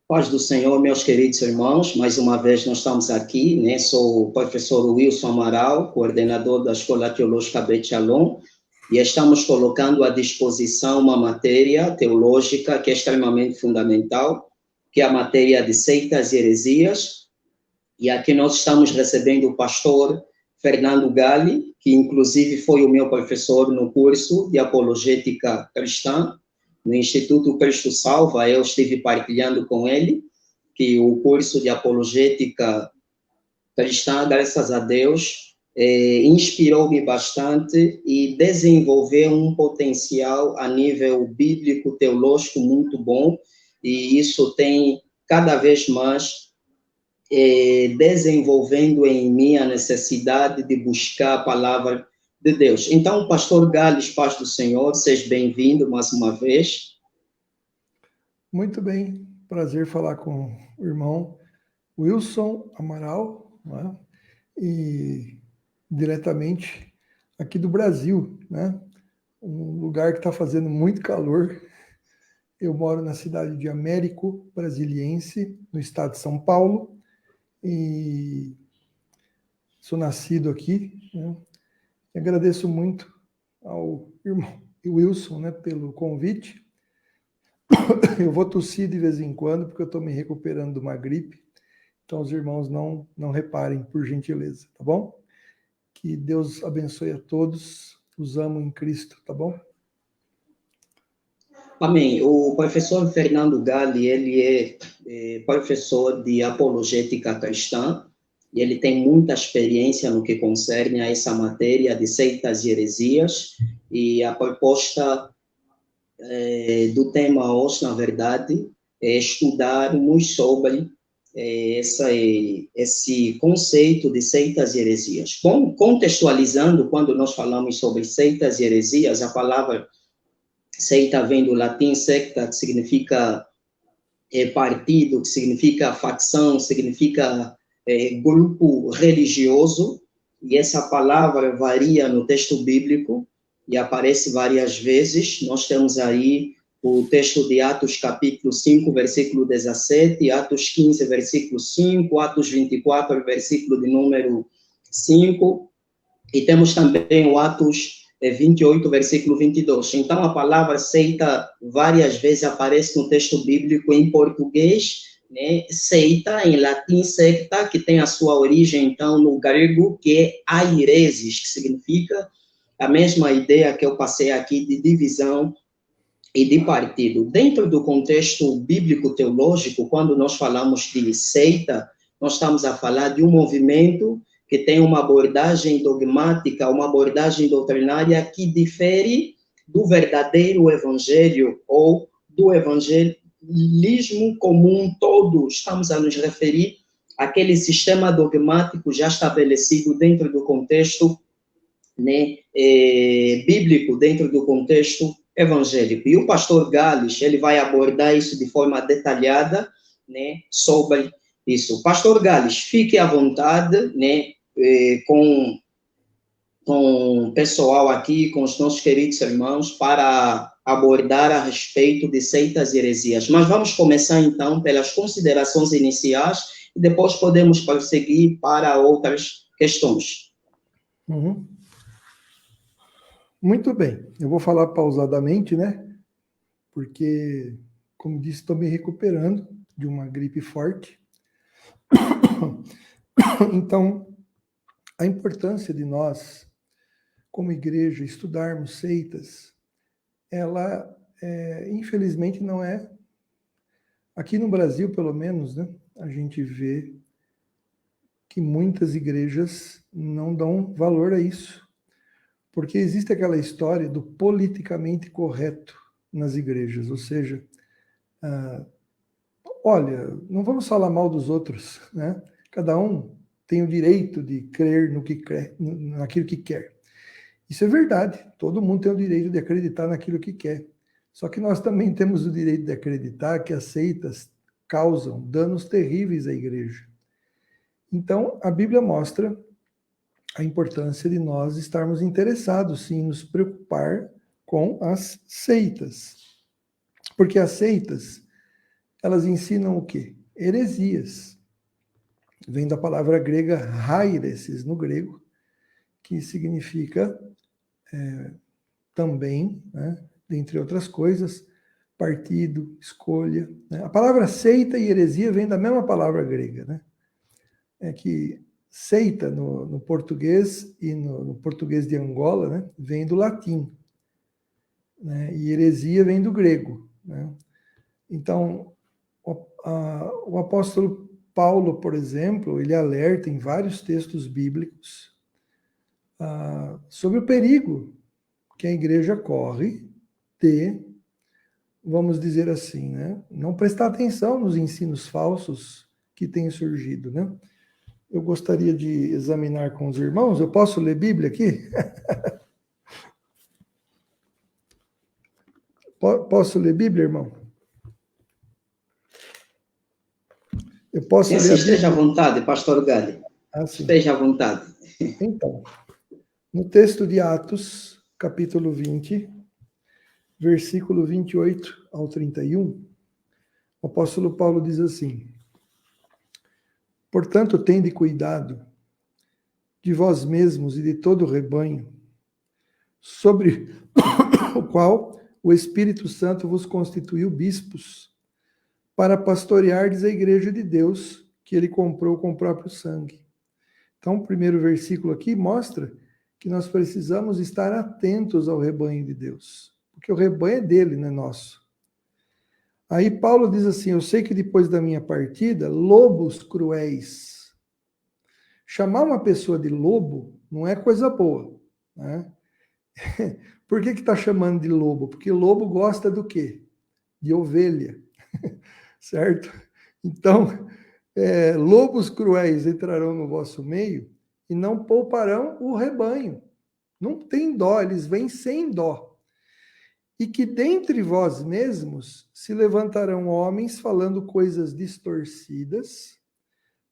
Paz do Senhor, meus queridos irmãos, mais uma vez nós estamos aqui, né? Sou o professor Wilson Amaral, coordenador da Escola Teológica Bet Shalom, e estamos colocando à disposição uma matéria teológica que é extremamente fundamental, que é a matéria de seitas e heresias, e aqui nós estamos recebendo o pastor Fernando Galli, que inclusive foi o meu professor no curso de apologética cristã, no Instituto Cristo Salva. Eu estive partilhando com ele que o curso de apologética cristã, graças a Deus, inspirou-me bastante e desenvolveu um potencial a nível bíblico, teológico muito bom, e isso tem cada vez mais desenvolvendo em mim a necessidade de buscar a palavra de Deus. Então, pastor Gales, paz do Senhor, seja bem-vindo mais uma vez. Muito bem, prazer falar com o irmão Wilson Amaral, né? E diretamente aqui do Brasil, né? Um lugar que está fazendo muito calor. Eu moro na cidade de Américo Brasiliense, no estado de São Paulo, e sou nascido aqui, né? Agradeço muito ao irmão Wilson, né, pelo convite. Eu vou tossir de vez em quando, porque eu estou me recuperando de uma gripe, então os irmãos não reparem, por gentileza, tá bom? Que Deus abençoe a todos, os amo em Cristo, tá bom? Amém. O professor Fernando Galli, ele é professor de apologética cristã, e ele tem muita experiência no que concerne a essa matéria de seitas e heresias, e a proposta do tema hoje, na verdade, é estudarmos sobre esse conceito de seitas e heresias. Bom, contextualizando, quando nós falamos sobre seitas e heresias, a palavra seita vem do latim secta, que significa partido, que significa facção, significa grupo religioso, e essa palavra varia no texto bíblico e aparece várias vezes. Nós temos aí o texto de Atos capítulo 5, versículo 17, Atos 15, versículo 5, Atos 24, versículo de número 5, e temos também o Atos 28, versículo 22. Então, a palavra seita várias vezes aparece no texto bíblico em português, né? Seita, em latim, secta, que tem a sua origem, então, no grego, que é airesis, que significa a mesma ideia que eu passei aqui de divisão e de partido. Dentro do contexto bíblico-teológico, quando nós falamos de seita, nós estamos a falar de um movimento que tem uma abordagem dogmática, uma abordagem doutrinária que difere do verdadeiro evangelho ou do evangelismo comum todo. Estamos a nos referir àquele sistema dogmático já estabelecido dentro do contexto, né, bíblico, dentro do contexto evangélico. E o pastor Gales, ele vai abordar isso de forma detalhada, né, sobre isso. Pastor Gales, fique à vontade, né, com o pessoal aqui, com os nossos queridos irmãos, para abordar a respeito de seitas e heresias. Mas vamos começar, então, pelas considerações iniciais, e depois podemos prosseguir para outras questões. Uhum. Muito bem, eu vou falar pausadamente, né? Porque, como disse, estou me recuperando de uma gripe forte. Então, a importância de nós, como igreja, estudarmos seitas, ela, infelizmente, não é... Aqui no Brasil, pelo menos, né? A gente vê que muitas igrejas não dão valor a isso. Porque existe aquela história do politicamente correto nas igrejas, ou seja, olha, não vamos falar mal dos outros, né? Cada um tem o direito de crer no que quer, naquilo que quer. Isso é verdade, todo mundo tem o direito de acreditar naquilo que quer. Só que nós também temos o direito de acreditar que as seitas causam danos terríveis à igreja. Então, a Bíblia mostra a importância de nós estarmos interessados, sim, nos preocupar com as seitas. Porque as seitas, elas ensinam o quê? Heresias. Vem da palavra grega hairesis, no grego, que significa também, né, dentre outras coisas, partido, escolha. Né? A palavra seita e heresia vem da mesma palavra grega, né? É que seita no português e no português de Angola, né, vem do latim, né? E heresia vem do grego, né? Então, o apóstolo Paulo, por exemplo, ele alerta em vários textos bíblicos sobre o perigo que a igreja corre de, vamos dizer assim, né, não prestar atenção nos ensinos falsos que têm surgido, né? Eu gostaria de examinar com os irmãos. Eu posso ler Bíblia aqui? Posso ler Bíblia, irmão? Eu posso ler a Bíblia? Esteja à vontade, pastor Gali. Esteja à vontade. Então, no texto de Atos, capítulo 20, versículo 28 ao 31, o apóstolo Paulo diz assim: portanto, tende cuidado de vós mesmos e de todo o rebanho, sobre o qual o Espírito Santo vos constituiu bispos, para pastoreardes a igreja de Deus, que ele comprou com o próprio sangue. Então, o primeiro versículo aqui mostra que nós precisamos estar atentos ao rebanho de Deus, porque o rebanho é dele, não é nosso. Aí Paulo diz assim: eu sei que depois da minha partida, lobos cruéis. Chamar uma pessoa de lobo não é coisa boa, né? Por que está chamando de lobo? Porque lobo gosta do quê? De ovelha, certo? Então, lobos cruéis entrarão no vosso meio e não pouparão o rebanho. Não tem dó, eles vêm sem dó. E que dentre vós mesmos se levantarão homens falando coisas distorcidas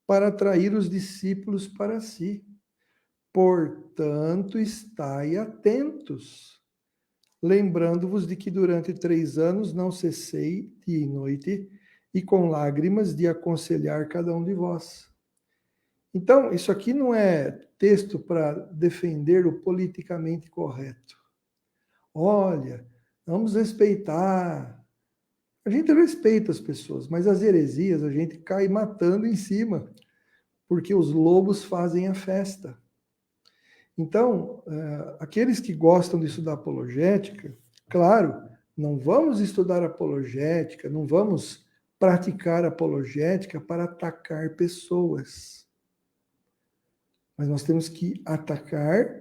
para atrair os discípulos para si. Portanto, estai atentos, lembrando-vos de que durante 3 anos não cessei dia e noite, e com lágrimas de aconselhar cada um de vós. Então, isso aqui não é texto para defender o politicamente correto. Olha, vamos respeitar. A gente respeita as pessoas, mas as heresias a gente cai matando em cima, porque os lobos fazem a festa. Então, aqueles que gostam de estudar apologética, claro, não vamos estudar apologética, não vamos praticar apologética para atacar pessoas. Mas nós temos que atacar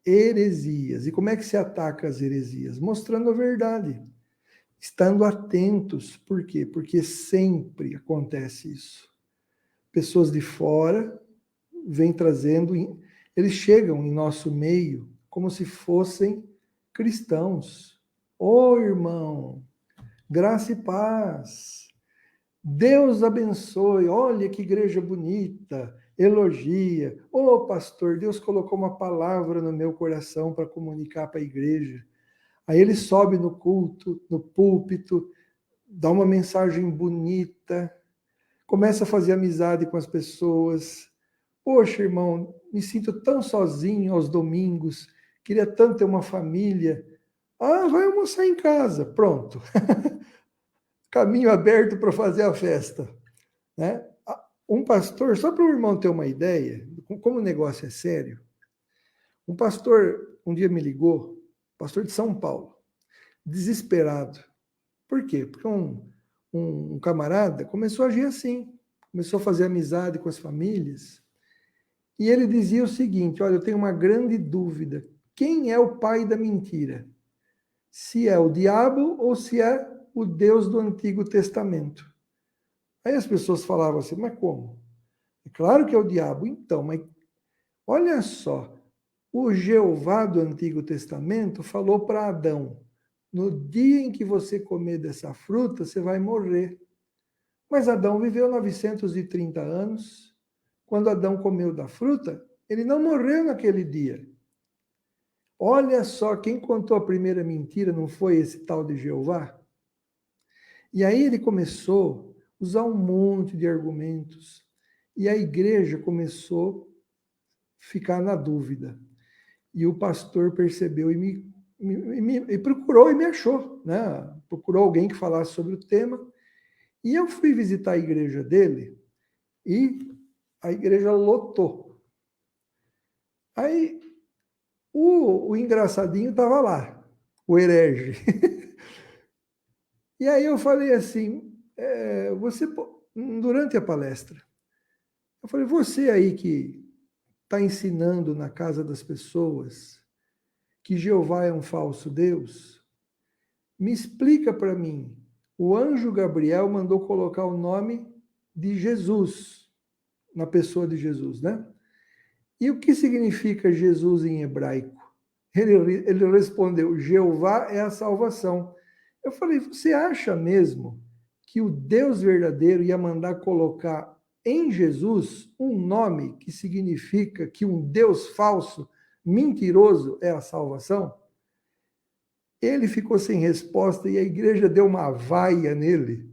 heresias. E como é que se ataca as heresias? Mostrando a verdade, estando atentos. Por quê? Porque sempre acontece isso. Pessoas de fora vêm trazendo, eles chegam em nosso meio como se fossem cristãos. Ô irmão, graça e paz. Deus abençoe. Olha que igreja bonita. Elogia. Ô pastor, Deus colocou uma palavra no meu coração para comunicar para a igreja. Aí ele sobe no culto, no púlpito, dá uma mensagem bonita, começa a fazer amizade com as pessoas. Poxa, irmão, me sinto tão sozinho aos domingos, queria tanto ter uma família. Ah, vai almoçar em casa, pronto. Caminho aberto para fazer a festa, né? Um pastor, só para o irmão ter uma ideia, como o negócio é sério, um pastor um dia me ligou, pastor de São Paulo, desesperado. Por quê? Porque um camarada começou a agir assim, começou a fazer amizade com as famílias, e ele dizia o seguinte: olha, eu tenho uma grande dúvida, quem é o pai da mentira? Se é o diabo ou se é o Deus do Antigo Testamento? Aí as pessoas falavam assim, mas como? É claro que é o diabo. Então, mas olha só, o Jeová do Antigo Testamento falou para Adão, no dia em que você comer dessa fruta, você vai morrer. Mas Adão viveu 930 anos. Quando Adão comeu da fruta, ele não morreu naquele dia. Olha só, quem contou a primeira mentira não foi esse tal de Jeová? E aí ele começou a usar um monte de argumentos, e a igreja começou a ficar na dúvida. E o pastor percebeu e me procurou e me achou, né? Procurou alguém que falasse sobre o tema. E eu fui visitar a igreja dele e a igreja lotou. Aí o engraçadinho estava lá, o herege. E aí eu falei assim, durante a palestra, eu falei, você aí que está ensinando na casa das pessoas que Jeová é um falso Deus, me explica para mim. O anjo Gabriel mandou colocar o nome de Jesus na pessoa de Jesus, né? E o que significa Jesus em hebraico? Ele respondeu, Jeová é a salvação. Eu falei, você acha mesmo que o Deus verdadeiro ia mandar colocar em Jesus um nome que significa que um Deus falso, mentiroso, é a salvação? Ele ficou sem resposta e a igreja deu uma vaia nele.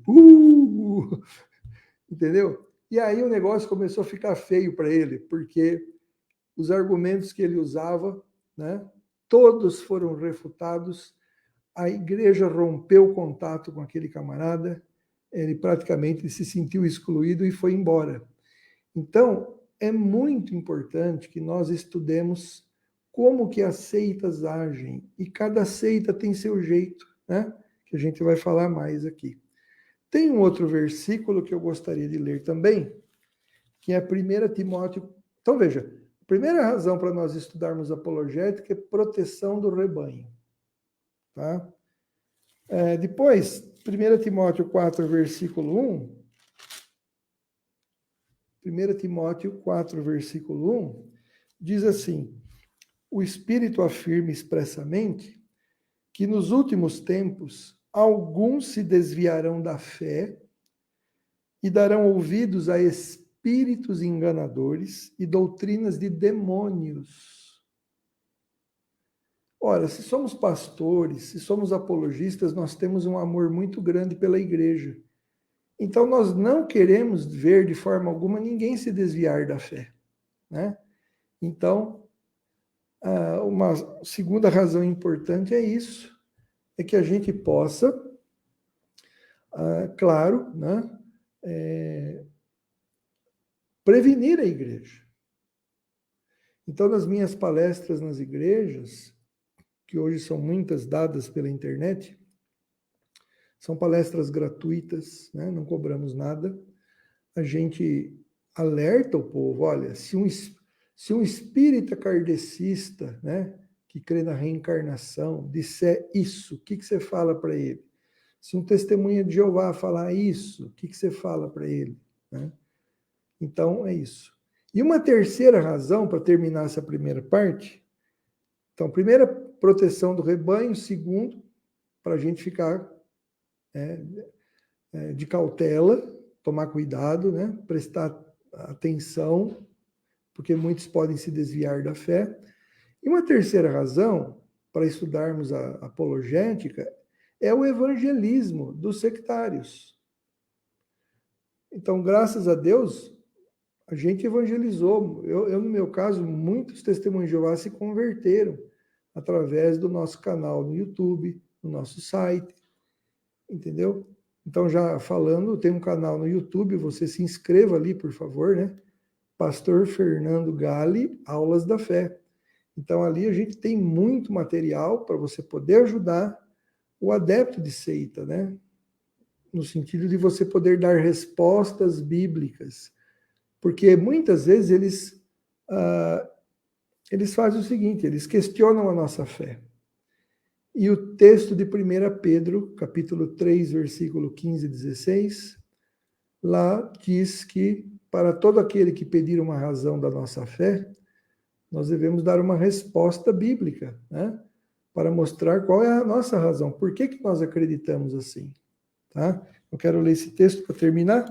Entendeu? E aí o negócio começou a ficar feio para ele, porque os argumentos que ele usava, né, todos foram refutados. A igreja rompeu o contato com aquele camarada, ele praticamente se sentiu excluído e foi embora. Então, é muito importante que nós estudemos como que as seitas agem, e cada seita tem seu jeito, né? Que a gente vai falar mais aqui. Tem um outro versículo que eu gostaria de ler também, que é 1 Timóteo. Então, veja, a primeira razão para nós estudarmos apologética é proteção do rebanho. Tá? Depois, 1 Timóteo 4, versículo 1. 1 Timóteo 4, versículo 1, diz assim, o Espírito afirma expressamente que nos últimos tempos alguns se desviarão da fé e darão ouvidos a espíritos enganadores e doutrinas de demônios. Ora, se somos pastores, se somos apologistas, nós temos um amor muito grande pela igreja. Então, nós não queremos ver de forma alguma ninguém se desviar da fé, né? Então, uma segunda razão importante é isso, é que a gente possa, claro, né, prevenir a igreja. Então, nas minhas palestras nas igrejas, que hoje são muitas dadas pela internet, são palestras gratuitas, né, não cobramos nada, a gente alerta o povo, olha, se um espírita kardecista, né, que crê na reencarnação, disser isso, o que você fala para ele? Se um testemunha de Jeová falar isso, o que você fala para ele? Né? Então, é isso. E uma terceira razão, para terminar essa primeira parte, então, primeira, proteção do rebanho, segundo, para a gente ficar de cautela, tomar cuidado, né? Prestar atenção, porque muitos podem se desviar da fé. E uma terceira razão para estudarmos a apologética é o evangelismo dos sectários. Então, graças a Deus, a gente evangelizou. Eu, no meu caso, muitos testemunhos de Jeová se converteram através do nosso canal no YouTube, no nosso site, entendeu? Então, já falando, tem um canal no YouTube, você se inscreva ali, por favor, né? Pastor Fernando Gale, Aulas da Fé. Então, ali a gente tem muito material para você poder ajudar o adepto de seita, né? No sentido de você poder dar respostas bíblicas. Porque muitas vezes eles fazem o seguinte, eles questionam a nossa fé. E o texto de 1 Pedro, capítulo 3, versículo 15 e 16, lá diz que para todo aquele que pedir uma razão da nossa fé, nós devemos dar uma resposta bíblica, né? Para mostrar qual é a nossa razão, por que nós acreditamos assim. Tá? Eu quero ler esse texto para terminar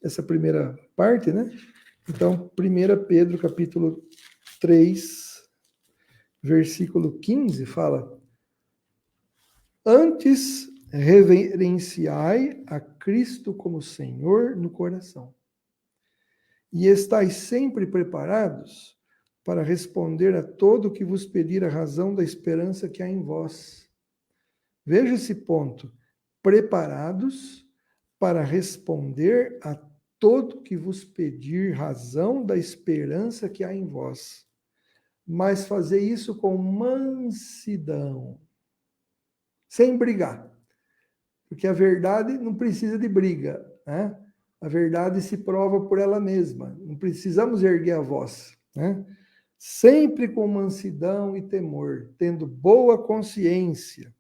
essa primeira parte, né? Então, 1 Pedro, capítulo 3, versículo 15, fala: Antes reverenciai a Cristo como Senhor no coração. E estais sempre preparados para responder a todo o que vos pedir a razão da esperança que há em vós. Veja esse ponto. Preparados para responder a todo que vos pedir razão da esperança que há em vós. Mas fazer isso com mansidão, sem brigar. Porque a verdade não precisa de briga, né? A verdade se prova por ela mesma. Não precisamos erguer a voz, né? Sempre com mansidão e temor, tendo boa consciência,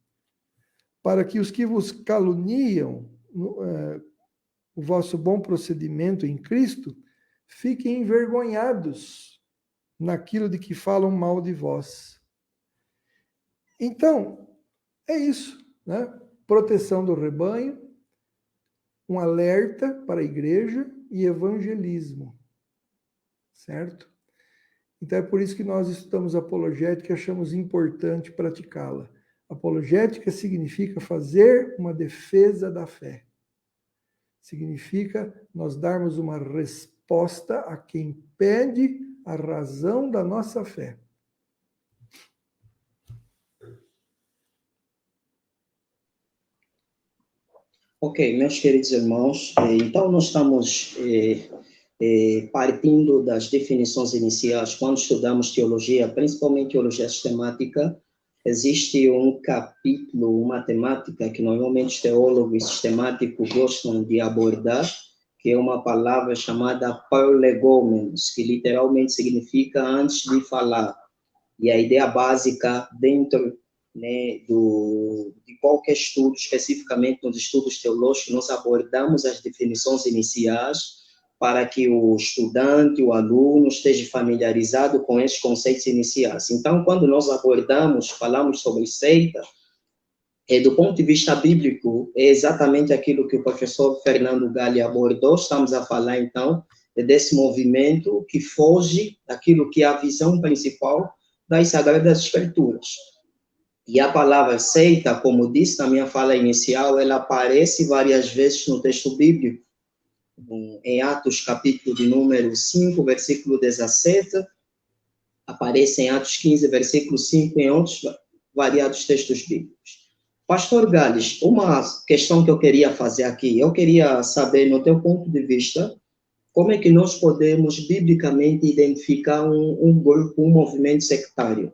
para que os que vos caluniam o vosso bom procedimento em Cristo fiquem envergonhados naquilo de que falam mal de vós. Então, é isso, né? Proteção do rebanho, um alerta para a igreja e evangelismo, certo? Então é por isso que nós estudamos apologética e achamos importante praticá-la. Apologética significa fazer uma defesa da fé. Significa nós darmos uma resposta a quem pede a razão da nossa fé. Ok, meus queridos irmãos, então nós estamos partindo das definições iniciais. Quando estudamos teologia, principalmente teologia sistemática, existe um capítulo, uma temática que normalmente os teólogos sistemáticos gostam de abordar, que é uma palavra chamada prolegomens, que literalmente significa antes de falar. E a ideia básica dentro, né, de qualquer estudo, especificamente nos estudos teológicos, nós abordamos as definições iniciais para que o estudante, o aluno, esteja familiarizado com esses conceitos iniciais. Então, quando nós falamos sobre seita, do ponto de vista bíblico, é exatamente aquilo que o professor Fernando Galli abordou. Estamos a falar, então, desse movimento que foge daquilo que é a visão principal das Sagradas Escrituras. E a palavra seita, como disse na minha fala inicial, ela aparece várias vezes no texto bíblico. Em Atos, capítulo de número 5, versículo 17, aparece em Atos 15, versículo 5, em outros variados textos bíblicos. Pastor Gales, uma questão que eu queria fazer aqui, eu queria saber, no teu ponto de vista, como é que nós podemos, biblicamente, identificar um grupo, um movimento sectário?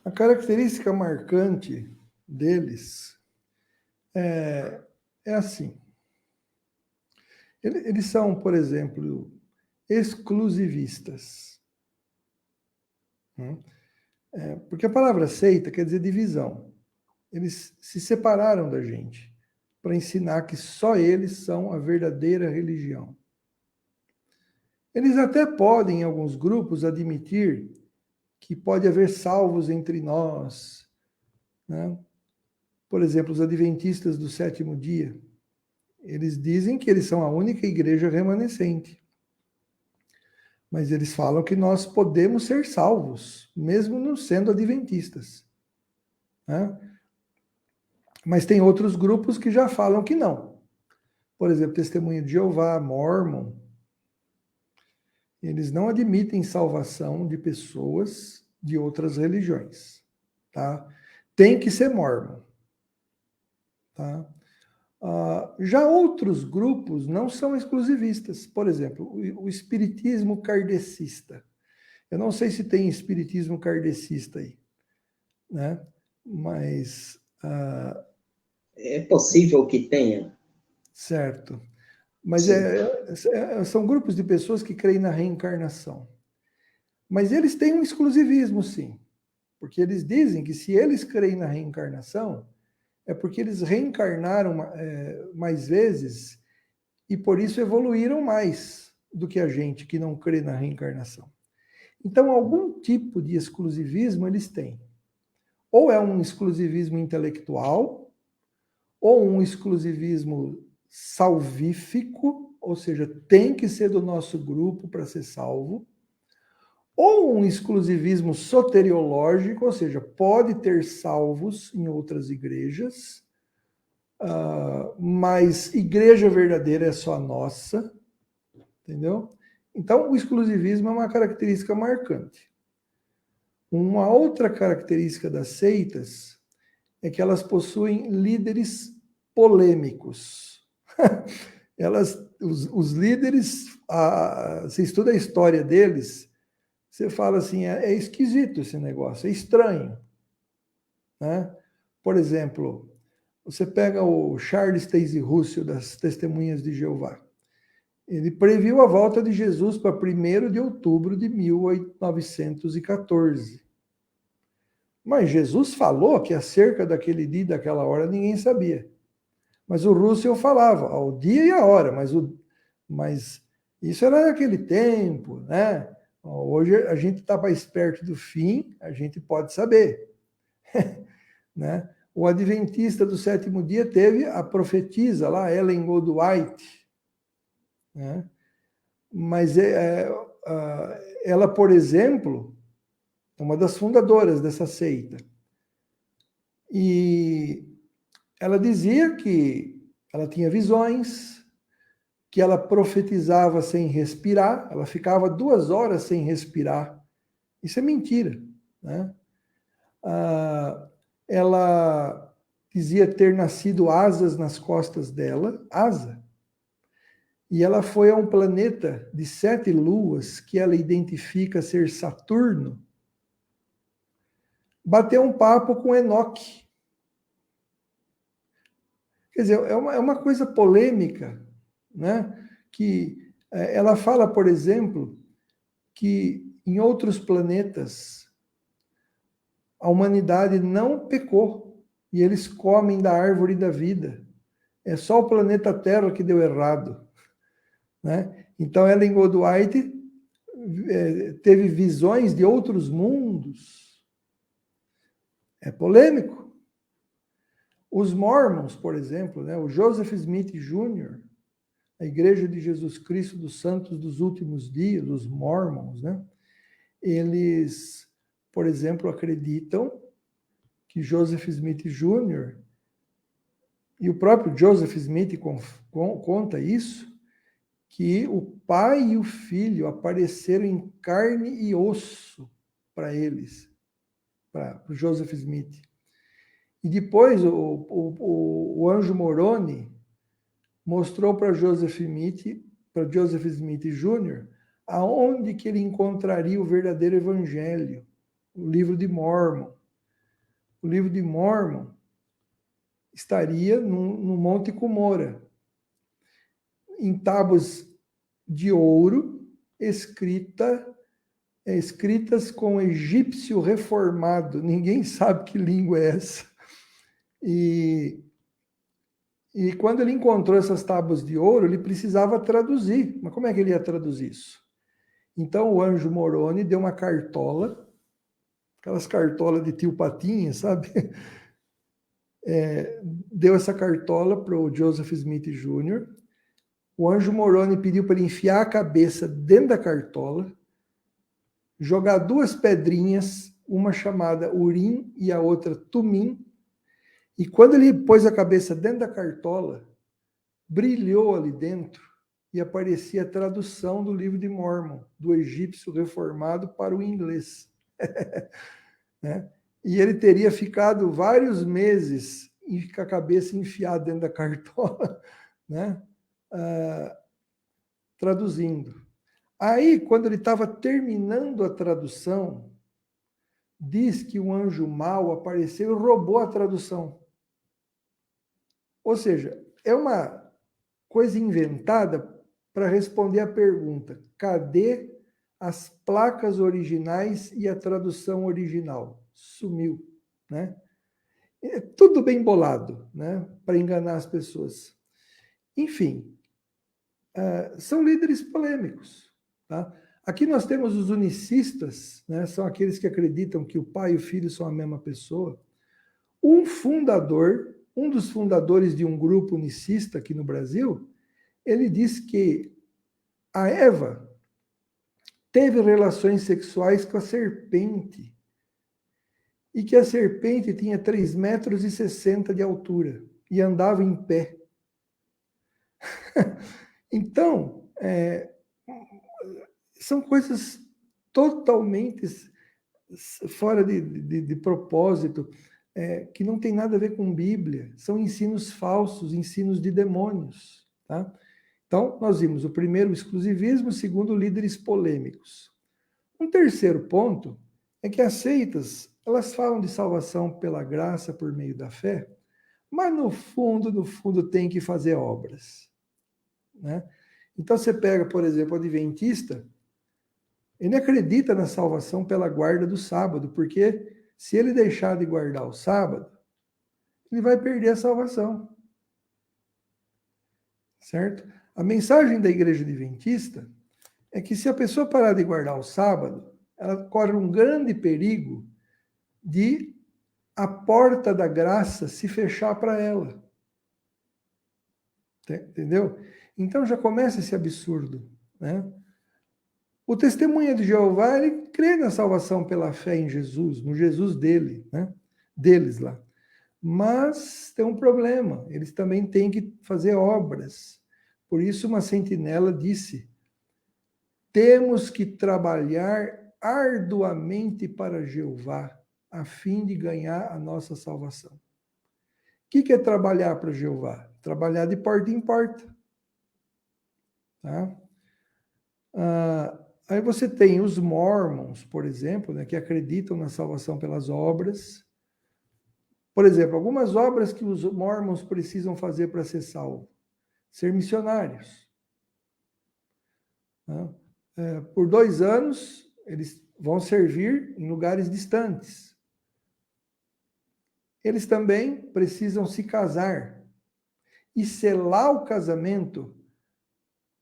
A característica marcante deles é assim. Eles são, por exemplo, exclusivistas. Porque a palavra seita quer dizer divisão. Eles se separaram da gente para ensinar que só eles são a verdadeira religião. Eles até podem, em alguns grupos, admitir que pode haver salvos entre nós, né? Por exemplo, os adventistas do sétimo dia, eles dizem que eles são a única igreja remanescente. Mas eles falam que nós podemos ser salvos, mesmo não sendo adventistas, né? Mas tem outros grupos que já falam que não. Por exemplo, Testemunho de Jeová, Mormon, eles não admitem salvação de pessoas de outras religiões, tá? Tem que ser Mormon, tá? Já outros grupos não são exclusivistas. Por exemplo, o espiritismo kardecista. Eu não sei se tem espiritismo kardecista aí, né? Mas... é possível que tenha. Certo. Mas são grupos de pessoas que creem na reencarnação. Mas eles têm um exclusivismo, sim. Porque eles dizem que se eles creem na reencarnação, é porque eles reencarnaram mais vezes e por isso evoluíram mais do que a gente que não crê na reencarnação. Então, algum tipo de exclusivismo eles têm. Ou é um exclusivismo intelectual, ou um exclusivismo salvífico, ou seja, tem que ser do nosso grupo para ser salvo, ou um exclusivismo soteriológico, ou seja, pode ter salvos em outras igrejas, mas igreja verdadeira é só a nossa, entendeu? Então, o exclusivismo é uma característica marcante. Uma outra característica das seitas é que elas possuem líderes polêmicos. Os líderes, você estuda a história deles, você fala assim, é esquisito esse negócio, é estranho. Né? Por exemplo, você pega o Charles Taze Russell, das Testemunhas de Jeová. Ele previu a volta de Jesus para 1º de outubro de 1914. Mas Jesus falou que acerca daquele dia e daquela hora ninguém sabia. Mas o Russell falava ao dia e a hora, mas isso era naquele tempo, né? Hoje a gente está mais perto do fim, a gente pode saber. Né? O adventista do 7º dia teve a profetisa lá, Ellen Goldwhite, né? Mas ela, por exemplo, é uma das fundadoras dessa seita. E ela dizia que ela tinha visões, que ela profetizava sem respirar, ela ficava 2 horas sem respirar. Isso é mentira. Né? Ela dizia ter nascido asas nas costas dela, asa. E ela foi a um planeta de 7 luas, que ela identifica ser Saturno, bateu um papo com Enoque. Quer dizer, é uma coisa polêmica, né? Que ela fala, por exemplo, que em outros planetas a humanidade não pecou e eles comem da árvore da vida. É só o planeta Terra que deu errado. Né? Então, Ellen Goldwhite teve visões de outros mundos. É polêmico. Os Mormons, por exemplo, né? O Joseph Smith Jr., a Igreja de Jesus Cristo dos Santos dos Últimos Dias, os Mormons, né? Eles, por exemplo, acreditam que Joseph Smith Jr., e o próprio Joseph Smith conta isso, que o pai e o filho apareceram em carne e osso para eles, para o Joseph Smith. E depois o anjo Moroni mostrou para Joseph Smith Jr., aonde que ele encontraria o verdadeiro evangelho, o livro de Mormon. O livro de Mormon estaria no Monte Cumorah, em tábuas de ouro, escritas com egípcio reformado. Ninguém sabe que língua é essa. E quando ele encontrou essas tábuas de ouro, ele precisava traduzir. Mas como é que ele ia traduzir isso? Então o anjo Moroni deu uma cartola, aquelas cartolas de tio Patinha, sabe? Deu essa cartola para o Joseph Smith Jr., o anjo Moroni pediu para ele enfiar a cabeça dentro da cartola, jogar 2 pedrinhas, uma chamada Urim e a outra Tumim, e quando ele pôs a cabeça dentro da cartola, brilhou ali dentro e aparecia a tradução do livro de Mormon, do egípcio reformado para o inglês. Né? E ele teria ficado vários meses com a cabeça enfiada dentro da cartola, né? Traduzindo. Aí, quando ele estava terminando a tradução, diz que um anjo mau apareceu e roubou a tradução. Ou seja, é uma coisa inventada para responder a pergunta: cadê as placas originais e a tradução original? Sumiu, né? É tudo bem bolado, né? Para enganar as pessoas. Enfim, são líderes polêmicos. Tá? Aqui nós temos os unicistas, né? São aqueles que acreditam que o pai e o filho são a mesma pessoa. Um dos fundadores de um grupo unicista aqui no Brasil, ele diz que a Eva teve relações sexuais com a serpente, e que a serpente tinha 3,60 metros de altura e andava em pé. Então, são coisas totalmente fora de propósito, que não tem nada a ver com Bíblia. São ensinos falsos, ensinos de demônios. Tá? Então, nós vimos o primeiro, o exclusivismo, o segundo, líderes polêmicos. Um terceiro ponto é que as seitas, elas falam de salvação pela graça por meio da fé, mas no fundo tem que fazer obras. Né? Então você pega, por exemplo, o adventista, ele acredita na salvação pela guarda do sábado, porque se ele deixar de guardar o sábado, ele vai perder a salvação. Certo? A mensagem da igreja adventista é que se a pessoa parar de guardar o sábado, ela corre um grande perigo de a porta da graça se fechar para ela. Entendeu? Então já começa esse absurdo, né? O testemunha de Jeová, ele crê na salvação pela fé em Jesus, no Jesus dele, né? Deles lá. Mas tem um problema, eles também têm que fazer obras. Por isso uma sentinela disse: temos que trabalhar arduamente para Jeová, a fim de ganhar a nossa salvação. O que é trabalhar para Jeová? Trabalhar de porta em porta. Tá? Aí você tem os mormons, por exemplo, né, que acreditam na salvação pelas obras. Por exemplo, algumas obras que os mormons precisam fazer para ser salvo. Ser missionários. Tá? Por 2 anos, eles vão servir em lugares distantes. Eles também precisam se casar e selar o casamento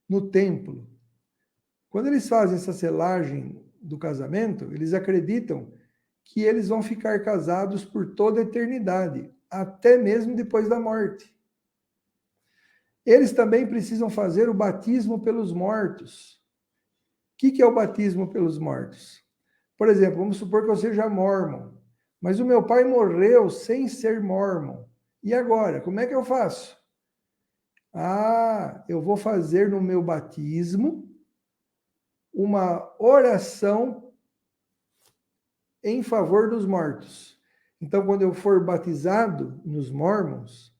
no templo. Quando eles fazem essa selagem do casamento, eles acreditam que eles vão ficar casados por toda a eternidade, até mesmo depois da morte. Eles também precisam fazer o batismo pelos mortos. O que é o batismo pelos mortos? Por exemplo, vamos supor que eu seja mórmon, mas o meu pai morreu sem ser mórmon. E agora, como é que eu faço? Eu vou fazer no meu batismo uma oração em favor dos mortos. Então, quando eu for batizado nos mormons,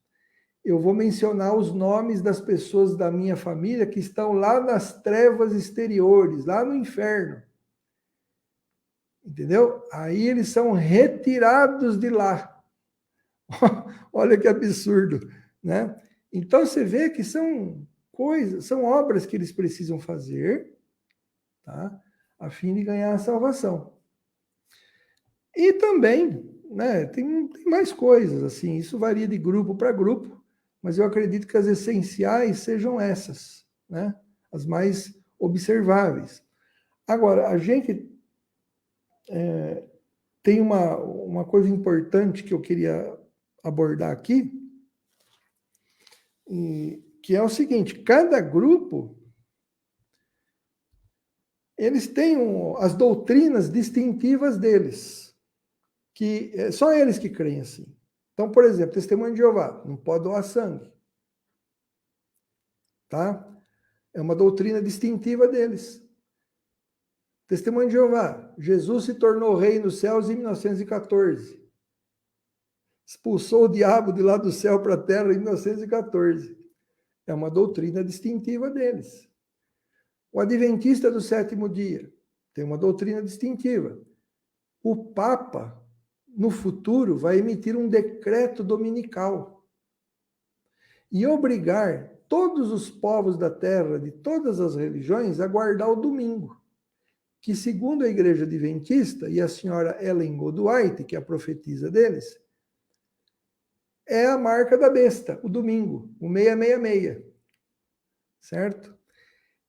eu vou mencionar os nomes das pessoas da minha família que estão lá nas trevas exteriores, lá no inferno. Entendeu? Aí eles são retirados de lá. Olha que absurdo, né? Então você vê que são coisas, são obras que eles precisam fazer, tá? A fim de ganhar a salvação. E também, né, tem mais coisas, assim, isso varia de grupo para grupo, mas eu acredito que as essenciais sejam essas, né? As mais observáveis. Agora, a gente tem uma coisa importante que eu queria abordar aqui, que é o seguinte: cada grupo, eles têm as doutrinas distintivas deles, que é só eles que creem assim. Então, por exemplo, Testemunho de Jeová, não pode doar sangue. Tá? É uma doutrina distintiva deles. Testemunho de Jeová, Jesus se tornou rei nos céus em 1914. Expulsou o diabo de lá do céu para a terra em 1914. É uma doutrina distintiva deles. O adventista do 7º dia tem uma doutrina distintiva. O Papa, no futuro, vai emitir um decreto dominical e obrigar todos os povos da terra, de todas as religiões, a guardar o domingo, que, segundo a igreja adventista e a senhora Ellen G. White, que é a profetisa deles, é a marca da besta, o domingo, o 666, certo?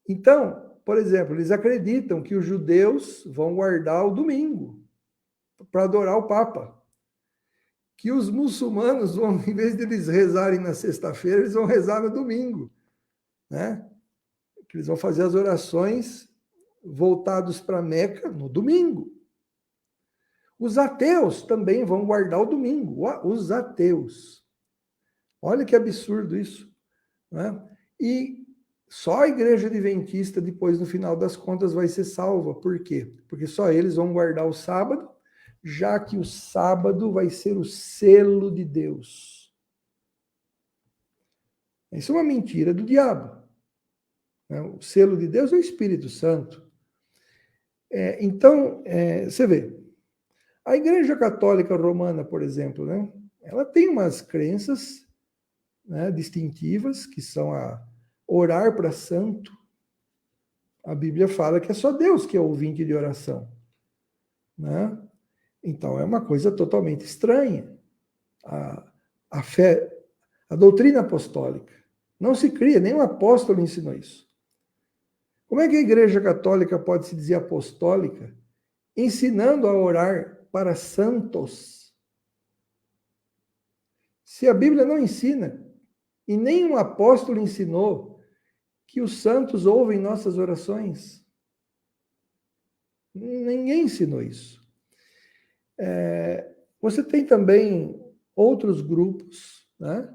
Então, por exemplo, eles acreditam que os judeus vão guardar o domingo para adorar o Papa. Que os muçulmanos vão, em vez de eles rezarem na sexta-feira, eles vão rezar no domingo, né? Que eles vão fazer as orações voltados para Meca no domingo. Os ateus também vão guardar o domingo. Os ateus. Olha que absurdo isso. Né? E só a igreja adventista, depois, no final das contas, vai ser salva. Por quê? Porque só eles vão guardar o sábado, já que o sábado vai ser o selo de Deus. Isso é uma mentira do diabo. O selo de Deus é o Espírito Santo. Então, você vê, a Igreja Católica Romana, por exemplo, né, ela tem umas crenças, né, distintivas, que são a orar para santo. A Bíblia fala que é só Deus que é ouvinte de oração. Né? Então, é uma coisa totalmente estranha. A fé, a doutrina apostólica. Não se cria, nem um apóstolo ensinou isso. Como é que a Igreja Católica pode se dizer apostólica, ensinando a orar para santos? Se a Bíblia não ensina, e nenhum apóstolo ensinou, que os santos ouvem nossas orações. Ninguém ensinou isso. Você tem também outros grupos, né,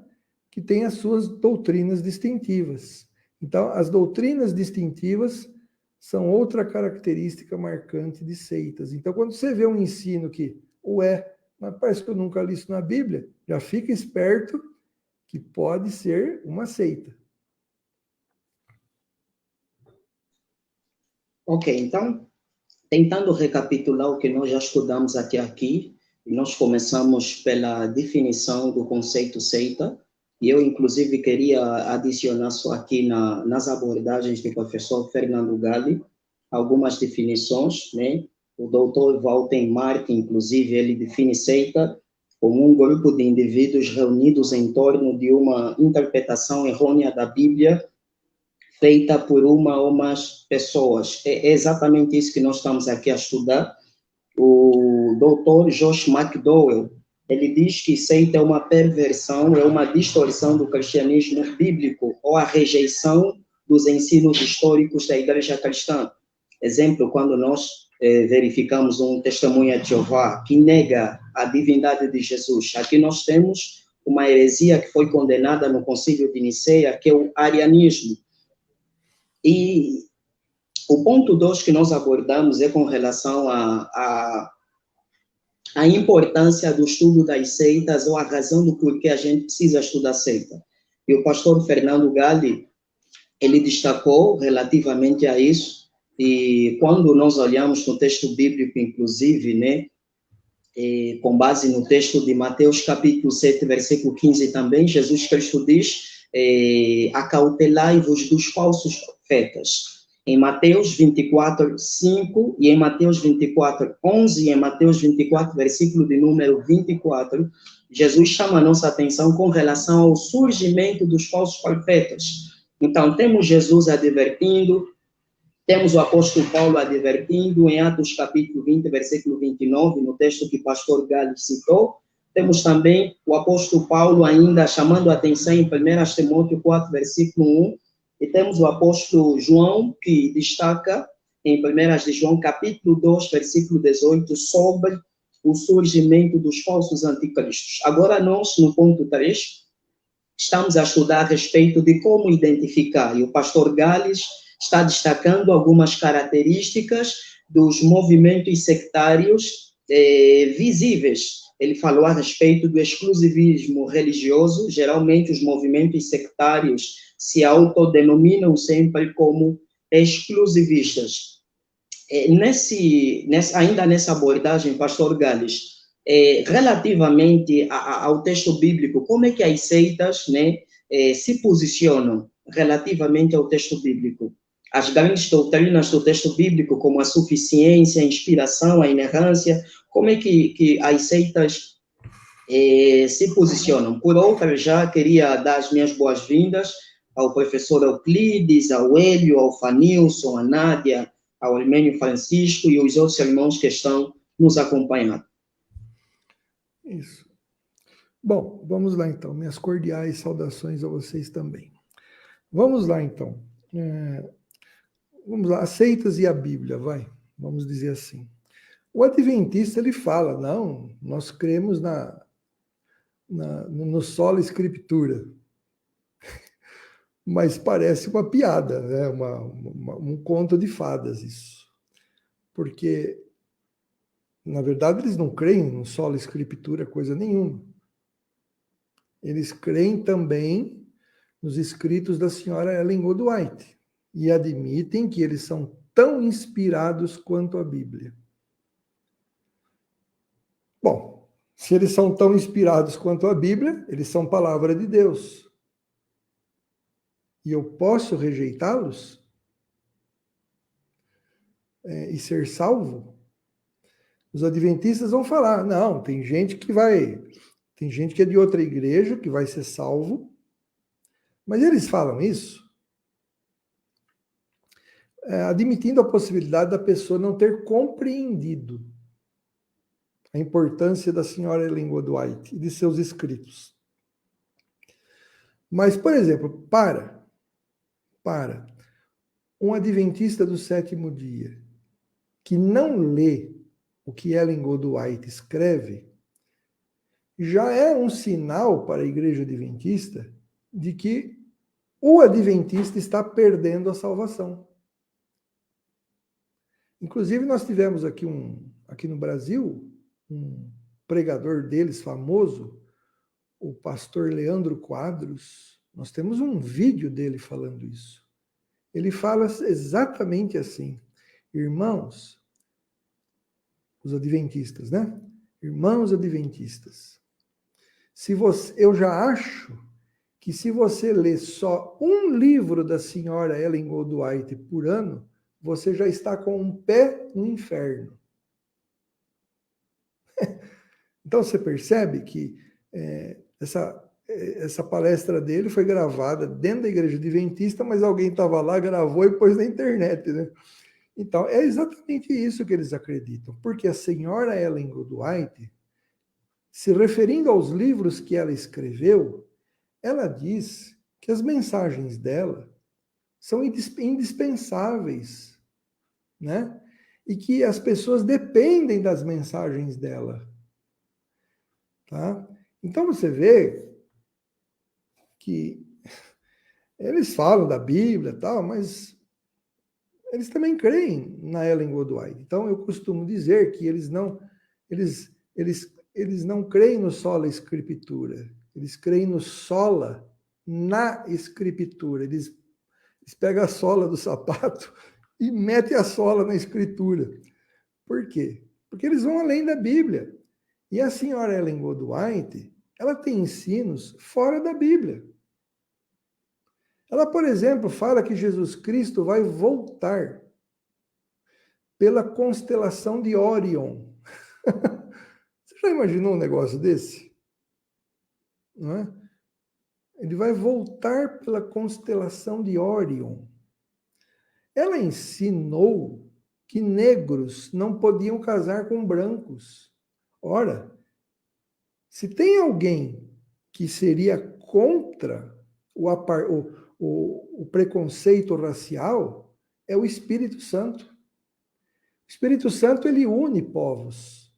que têm as suas doutrinas distintivas. Então, as doutrinas distintivas são outra característica marcante de seitas. Então, quando você vê um ensino que, mas parece que eu nunca li isso na Bíblia, já fica esperto que pode ser uma seita. Ok, então, tentando recapitular o que nós já estudamos até aqui, nós começamos pela definição do conceito seita, e eu, inclusive, queria adicionar só aqui nas abordagens do professor Fernando Galli, algumas definições, né? O doutor Walter Martin, inclusive, ele define seita como um grupo de indivíduos reunidos em torno de uma interpretação errônea da Bíblia, feita por uma ou mais pessoas. É exatamente isso que nós estamos aqui a estudar. O doutor Josh McDowell, ele diz que seita é uma perversão, é uma distorção do cristianismo bíblico, ou a rejeição dos ensinos históricos da igreja cristã. Exemplo, quando nós verificamos um testemunha de Jeová que nega a divindade de Jesus. Aqui nós temos uma heresia que foi condenada no Concílio de Niceia, que é o arianismo. E o ponto 2 que nós abordamos é com relação à importância do estudo das seitas, ou a razão do porquê a gente precisa estudar seita. E o pastor Fernando Galli, ele destacou relativamente a isso, e quando nós olhamos no texto bíblico, inclusive, né, com base no texto de Mateus capítulo 7, versículo 15 também, Jesus Cristo diz, acautelai-vos dos falsos profetas. Em Mateus 24, 5, e em Mateus 24, 11, e em Mateus 24, versículo de número 24, Jesus chama a nossa atenção com relação ao surgimento dos falsos profetas. Então, temos Jesus advertindo, temos o apóstolo Paulo advertindo, em Atos capítulo 20, versículo 29, no texto que o pastor Galli citou. Temos também o apóstolo Paulo ainda chamando a atenção em 1 Timóteo 4, versículo 1, e temos o apóstolo João, que destaca em 1 de João, capítulo 2, versículo 18, sobre o surgimento dos falsos anticristos. Agora nós, no ponto 3, estamos a estudar a respeito de como identificar, e o pastor Galles está destacando algumas características dos movimentos sectários visíveis. Ele falou a respeito do exclusivismo religioso. Geralmente os movimentos sectários se autodenominam sempre como exclusivistas. Ainda nessa abordagem, pastor Galles, relativamente ao texto bíblico, como é que as seitas, né, se posicionam relativamente ao texto bíblico? As grandes doutrinas do texto bíblico, como a suficiência, a inspiração, a inerrância, como é que as seitas se posicionam? Por outra, já queria dar as minhas boas-vindas ao professor Euclides, ao Hélio, ao Fanilson, à Nádia, ao Hermênio Francisco e os outros irmãos que estão nos acompanhando. Isso. Bom, vamos lá então. Minhas cordiais saudações a vocês também. Vamos lá então. vamos lá, as seitas e a Bíblia, vamos dizer assim. O adventista, ele fala, não, nós cremos no sola escritura. Mas parece uma piada, né? Um conto de fadas isso. Porque, na verdade, eles não creem no sola escritura coisa nenhuma. Eles creem também nos escritos da senhora Ellen Goldwhite e admitem que eles são tão inspirados quanto a Bíblia. Bom, se eles são tão inspirados quanto a Bíblia, eles são palavra de Deus. E eu posso rejeitá-los? E ser salvo? Os adventistas vão falar, não, tem gente que é de outra igreja que vai ser salvo, mas eles falam isso admitindo a possibilidade da pessoa não ter compreendido a importância da senhora Ellen Goldwhite e de seus escritos. Mas, por exemplo, para um adventista do sétimo dia que não lê o que Ellen Goldwhite escreve, já é um sinal para a igreja adventista de que o adventista está perdendo a salvação. Inclusive, nós tivemos aqui no Brasil, um pregador deles famoso, o pastor Leandro Quadros. Nós temos um vídeo dele falando isso. Ele fala exatamente assim: irmãos, os adventistas, né? Irmãos adventistas, eu já acho que se você ler só um livro da senhora Ellen Goldwhite por ano, você já está com um pé no inferno. Então você percebe que essa palestra dele foi gravada dentro da igreja adventista, mas alguém estava lá, gravou e pôs na internet, né? Então é exatamente isso que eles acreditam, porque a senhora Ellen Goldwhite, se referindo aos livros que ela escreveu, ela diz que as mensagens dela são indispensáveis, né? E que as pessoas dependem das mensagens dela, tá? Então você vê que eles falam da Bíblia e tal, mas eles também creem na Ellen Goldwhite. Então eu costumo dizer que eles não creem no sola escritura, eles creem no sola na escritura. Eles pegam a sola do sapato e metem a sola na escritura. Por quê? Porque eles vão além da Bíblia. E a senhora Ellen Goldwhite, ela tem ensinos fora da Bíblia. Ela, por exemplo, fala que Jesus Cristo vai voltar pela constelação de Órion. Você já imaginou um negócio desse? Não é? Ele vai voltar pela constelação de Órion. Ela ensinou que negros não podiam casar com brancos. Ora, se tem alguém que seria contra o preconceito racial, é o Espírito Santo. O Espírito Santo, ele une povos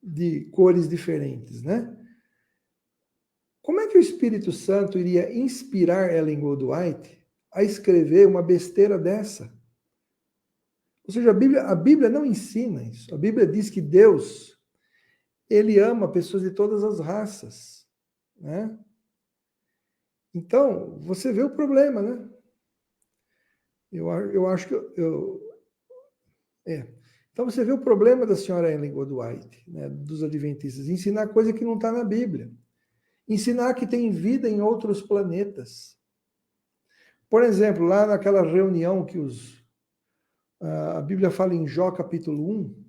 de cores diferentes, né? Como é que o Espírito Santo iria inspirar Ellen Goldwhite a escrever uma besteira dessa? Ou seja, a Bíblia não ensina isso. A Bíblia diz que Deus, ele ama pessoas de todas as raças, né? Então, você vê o problema, né? Eu acho que Então você vê o problema da senhora Ellen Goldwhite, né, dos adventistas, ensinar coisa que não está na Bíblia. Ensinar que tem vida em outros planetas. Por exemplo, lá naquela reunião que a Bíblia fala em Jó capítulo 1,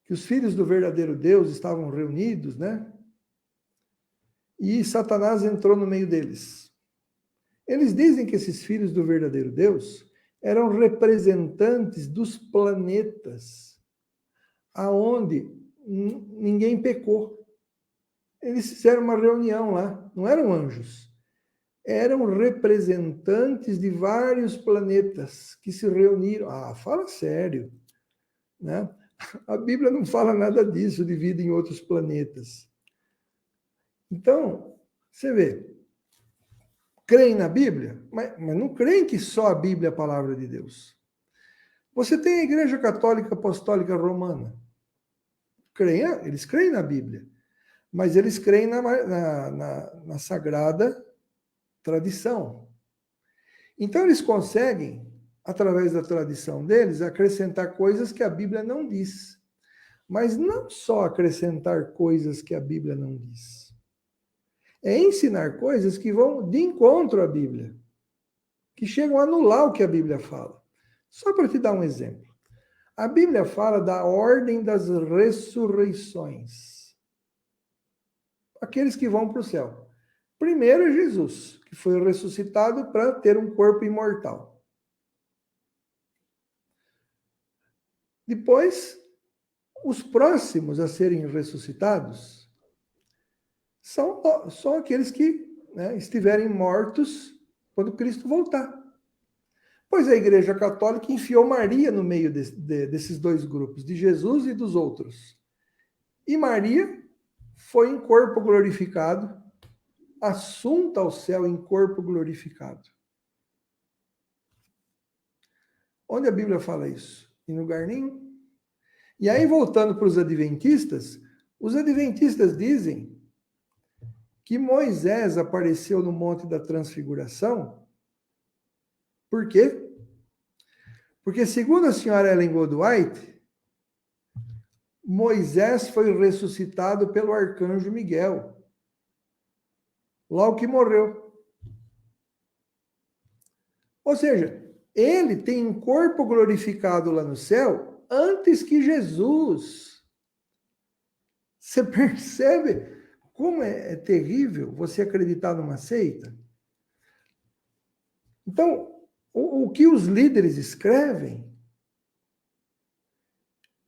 que os filhos do verdadeiro Deus estavam reunidos, né? E Satanás entrou no meio deles. Eles dizem que esses filhos do verdadeiro Deus eram representantes dos planetas aonde ninguém pecou. Eles fizeram uma reunião lá, não eram anjos. eram representantes de vários planetas que se reuniram. Ah, fala sério, né? A Bíblia não fala nada disso, de vida em outros planetas. Então, você vê, creem na Bíblia, mas não creem que só a Bíblia é a palavra de Deus. Você tem a Igreja Católica Apostólica Romana. Eles creem na Bíblia, mas eles creem na Sagrada Tradição. Então, eles conseguem, através da tradição deles, acrescentar coisas que a Bíblia não diz. Mas não só acrescentar coisas que a Bíblia não diz. É ensinar coisas que vão de encontro à Bíblia, que chegam a anular o que a Bíblia fala. Só para te dar um exemplo. A Bíblia fala da ordem das ressurreições. Aqueles que vão para o céu. Primeiro é Jesus, que foi ressuscitado para ter um corpo imortal. Depois, os próximos a serem ressuscitados são aqueles que, né, estiverem mortos quando Cristo voltar. Pois a Igreja Católica enfiou Maria no meio desses dois grupos, de Jesus e dos outros. E Maria foi em corpo glorificado, assunta ao céu em corpo glorificado. Onde a Bíblia fala isso? Em lugar nenhum. E aí, voltando para os adventistas dizem que Moisés apareceu no Monte da Transfiguração. Por quê? Porque, segundo a senhora Ellen Goldwhite, Moisés foi ressuscitado pelo arcanjo Miguel, logo que morreu. Ou seja, ele tem um corpo glorificado lá no céu antes que Jesus. Você percebe como é terrível você acreditar numa seita? Então, o que os líderes escrevem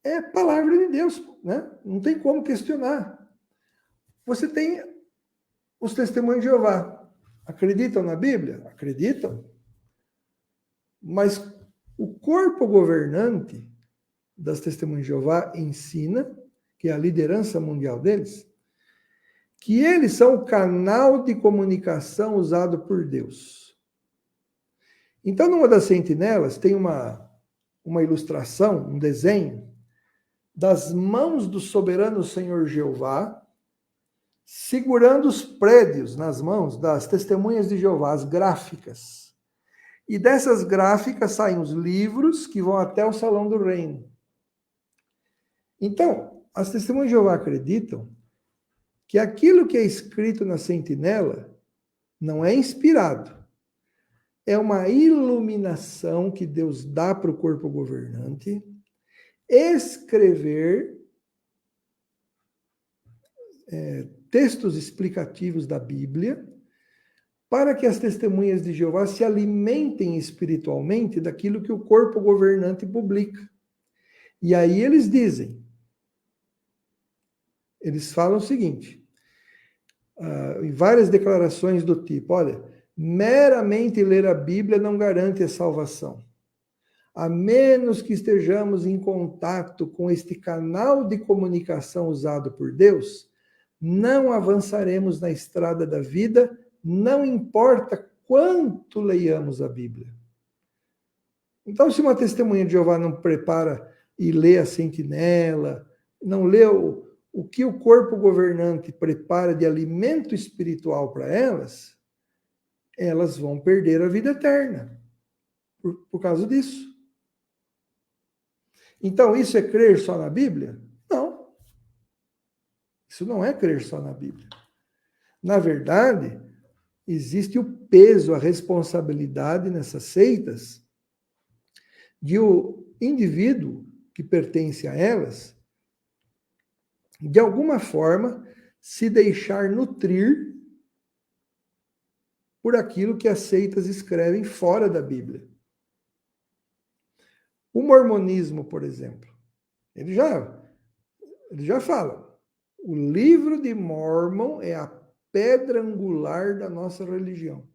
é palavra de Deus, né? Não tem como questionar. Você tem os testemunhos de Jeová. Acreditam na Bíblia? Acreditam. Mas o corpo governante das testemunhas de Jeová ensina, que é a liderança mundial deles, que eles são o canal de comunicação usado por Deus. Então, numa das sentinelas, tem uma ilustração, um desenho, das mãos do soberano Senhor Jeová, segurando os prédios nas mãos das testemunhas de Jeová, as gráficas. E dessas gráficas saem os livros que vão até o Salão do Reino. Então, as testemunhas de Jeová acreditam que aquilo que é escrito na sentinela não é inspirado. É uma iluminação que Deus dá para o corpo governante escrever textos explicativos da Bíblia para que as testemunhas de Jeová se alimentem espiritualmente daquilo que o corpo governante publica. E aí eles dizem, eles falam o seguinte, em várias declarações do tipo, olha, meramente ler a Bíblia não garante a salvação. A menos que estejamos em contato com este canal de comunicação usado por Deus, não avançaremos na estrada da vida, não importa quanto leiamos a Bíblia. Então, se uma testemunha de Jeová não prepara e lê a sentinela, não lê o que o corpo governante prepara de alimento espiritual para elas vão perder a vida eterna por causa disso. Então, isso é crer só na Bíblia? Não. Isso não é crer só na Bíblia. Na verdade, existe o peso, a responsabilidade nessas seitas de o indivíduo que pertence a elas, de alguma forma, se deixar nutrir por aquilo que as seitas escrevem fora da Bíblia. O mormonismo, por exemplo, ele já fala, o livro de Mormon é a pedra angular da nossa religião.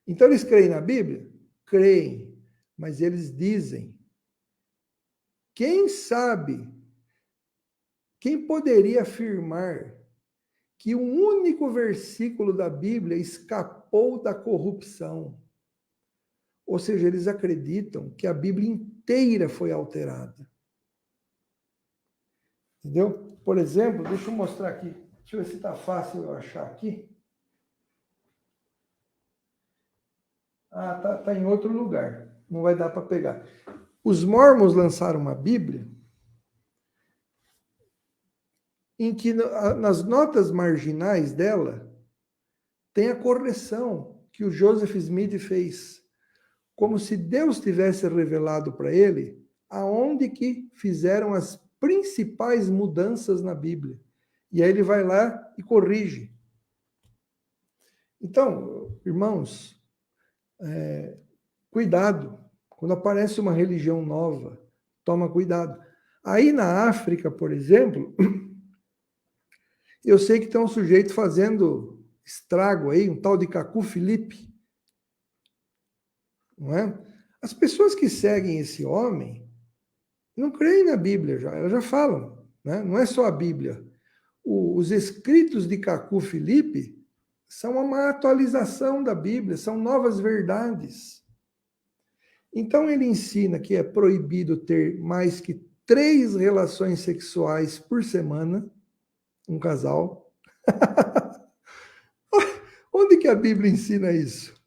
Então, eles creem na Bíblia? Creem, mas eles dizem, quem sabe, quem poderia afirmar que um único versículo da Bíblia escapou da corrupção? Ou seja, eles acreditam que a Bíblia inteira foi alterada. Entendeu? Por exemplo, deixa eu mostrar aqui. Deixa eu ver se está fácil eu achar aqui. Ah, tá em outro lugar. Não vai dar para pegar. Os Mormons lançaram uma Bíblia em que nas notas marginais dela tem a correção que o Joseph Smith fez, como se Deus tivesse revelado para ele aonde que fizeram as principais mudanças na Bíblia. E aí ele vai lá e corrige. Então, irmãos, cuidado. Quando aparece uma religião nova, toma cuidado. Aí na África, por exemplo, eu sei que tem um sujeito fazendo estrago aí, um tal de Cacu Felipe. Não é? As pessoas que seguem esse homem não creem na Bíblia, elas já falam, né? Não é só a Bíblia. Os escritos de Cacu Felipe são uma atualização da Bíblia, são novas verdades. Então ele ensina que é proibido ter mais que 3 relações sexuais por semana, um casal. Onde que a Bíblia ensina isso?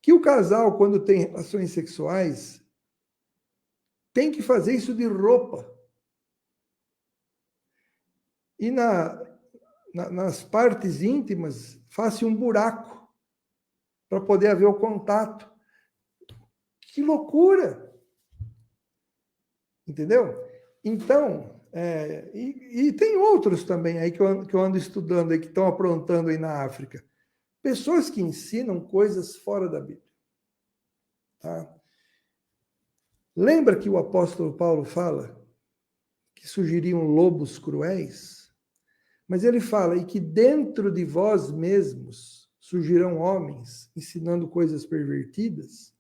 Que o casal, quando tem relações sexuais, tem que fazer isso de roupa. E nas partes íntimas, faça um buraco para poder haver o contato. Que loucura! Entendeu? Então, e tem outros também aí que eu ando estudando aí, que estão aprontando aí na África. Pessoas que ensinam coisas fora da Bíblia. Tá? Lembra que o apóstolo Paulo fala que surgiriam lobos cruéis? Mas ele fala, e que dentro de vós mesmos surgirão homens ensinando coisas pervertidas.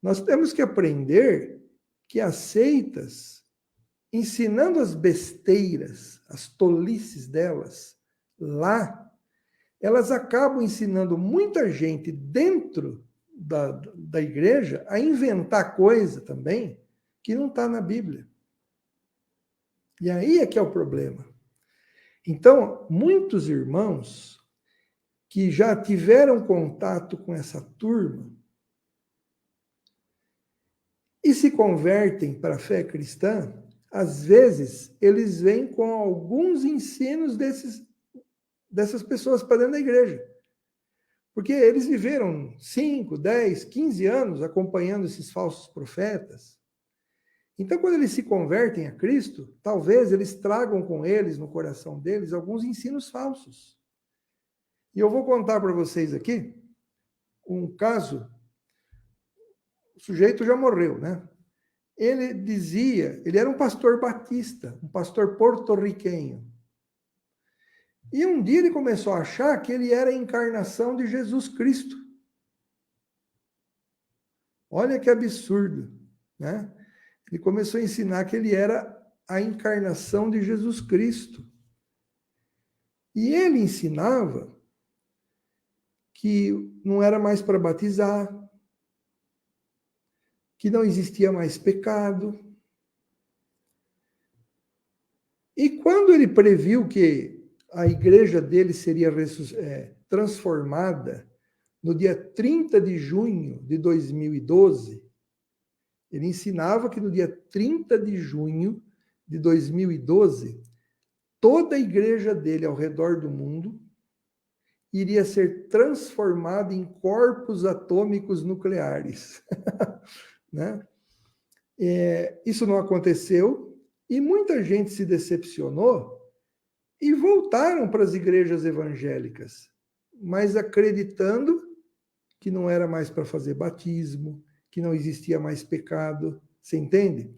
Nós temos que aprender que as seitas, ensinando as besteiras, as tolices delas, lá, elas acabam ensinando muita gente dentro da igreja a inventar coisa também que não está na Bíblia. E aí é que é o problema. Então, muitos irmãos que já tiveram contato com essa turma e se convertem para a fé cristã, às vezes eles vêm com alguns ensinos dessas pessoas para dentro da igreja. Porque eles viveram 5, 10, 15 anos acompanhando esses falsos profetas. Então, quando eles se convertem a Cristo, talvez eles tragam com eles, no coração deles, alguns ensinos falsos. E eu vou contar para vocês aqui um caso. O sujeito já morreu, né? Ele era um pastor batista, um pastor porto-riquenho. E um dia ele começou a achar que ele era a encarnação de Jesus Cristo. Olha que absurdo, né? Ele começou a ensinar que ele era a encarnação de Jesus Cristo. E ele ensinava que não era mais para batizar, que não existia mais pecado. E quando ele previu que a igreja dele seria transformada no dia 30 de junho de 2012, ele ensinava que no dia 30 de junho de 2012, toda a igreja dele ao redor do mundo iria ser transformada em corpos atômicos nucleares. Né? Isso não aconteceu e muita gente se decepcionou e voltaram para as igrejas evangélicas, mas acreditando que não era mais para fazer batismo, que não existia mais pecado. Você entende?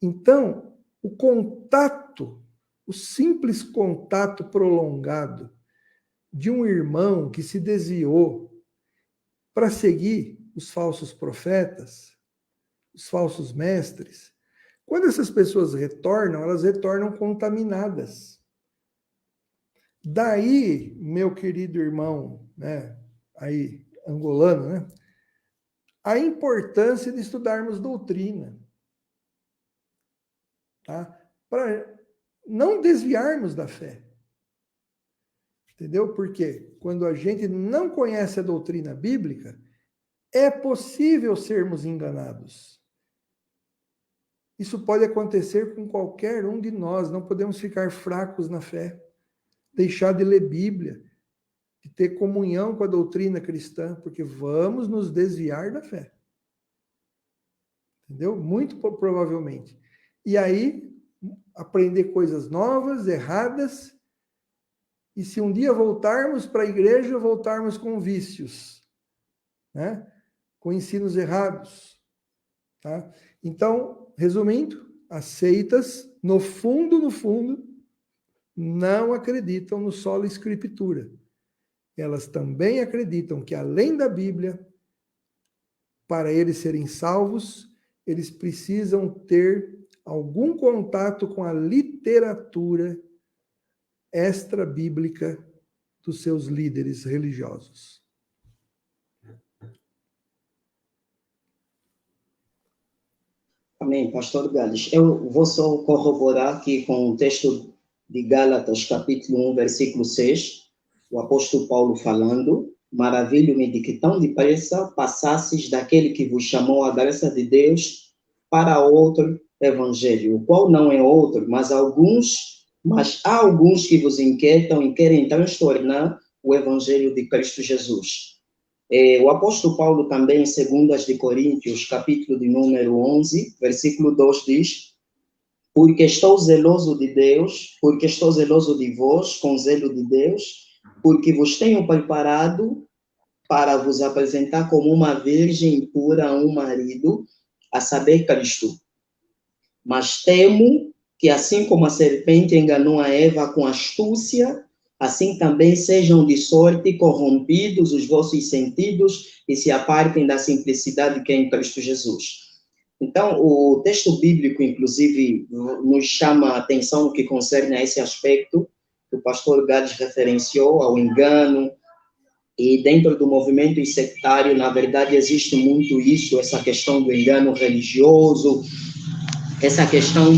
Então, o simples contato prolongado de um irmão que se desviou, para seguir os falsos profetas, os falsos mestres. Quando essas pessoas retornam, elas retornam contaminadas. Daí, meu querido irmão, né, aí, angolano, né, a importância de estudarmos doutrina, tá? Para não desviarmos da fé. Entendeu? Porque quando a gente não conhece a doutrina bíblica, é possível sermos enganados. Isso pode acontecer com qualquer um de nós, não podemos ficar fracos na fé, deixar de ler Bíblia, de ter comunhão com a doutrina cristã, porque vamos nos desviar da fé. Entendeu? Muito provavelmente. E aí, aprender coisas novas, erradas, e se um dia voltarmos para a igreja, voltarmos com vícios, né? Com ensinos errados. Tá? Então, resumindo, as seitas, no fundo, não acreditam no sola escritura. Elas também acreditam que, além da Bíblia, para eles serem salvos, eles precisam ter algum contato com a literatura extra-bíblica dos seus líderes religiosos. Amém, pastor Gales. Eu vou só corroborar aqui com o texto de Gálatas, capítulo 1, versículo 6, o apóstolo Paulo falando: maravilho-me de que tão depressa passasses daquele que vos chamou a graça de Deus para outro evangelho, o qual não é outro, mas há alguns que vos inquietam e querem transtornar o evangelho de Cristo Jesus. O apóstolo Paulo também, em 2 de Coríntios, capítulo de número 11, versículo 2, diz: porque estou zeloso de Deus, porque estou zeloso de vós, com zelo de Deus, porque vos tenho preparado para vos apresentar como uma virgem pura a um marido, a saber, Cristo. Mas temo que, assim como a serpente enganou a Eva com astúcia, assim também sejam de sorte corrompidos os vossos sentidos e se apartem da simplicidade que é em Cristo Jesus. Então, o texto bíblico, inclusive, nos chama a atenção no que concerne a esse aspecto que o pastor Gades referenciou, ao engano, e dentro do movimento sectário, na verdade, existe muito isso, essa questão do engano religioso, essa questão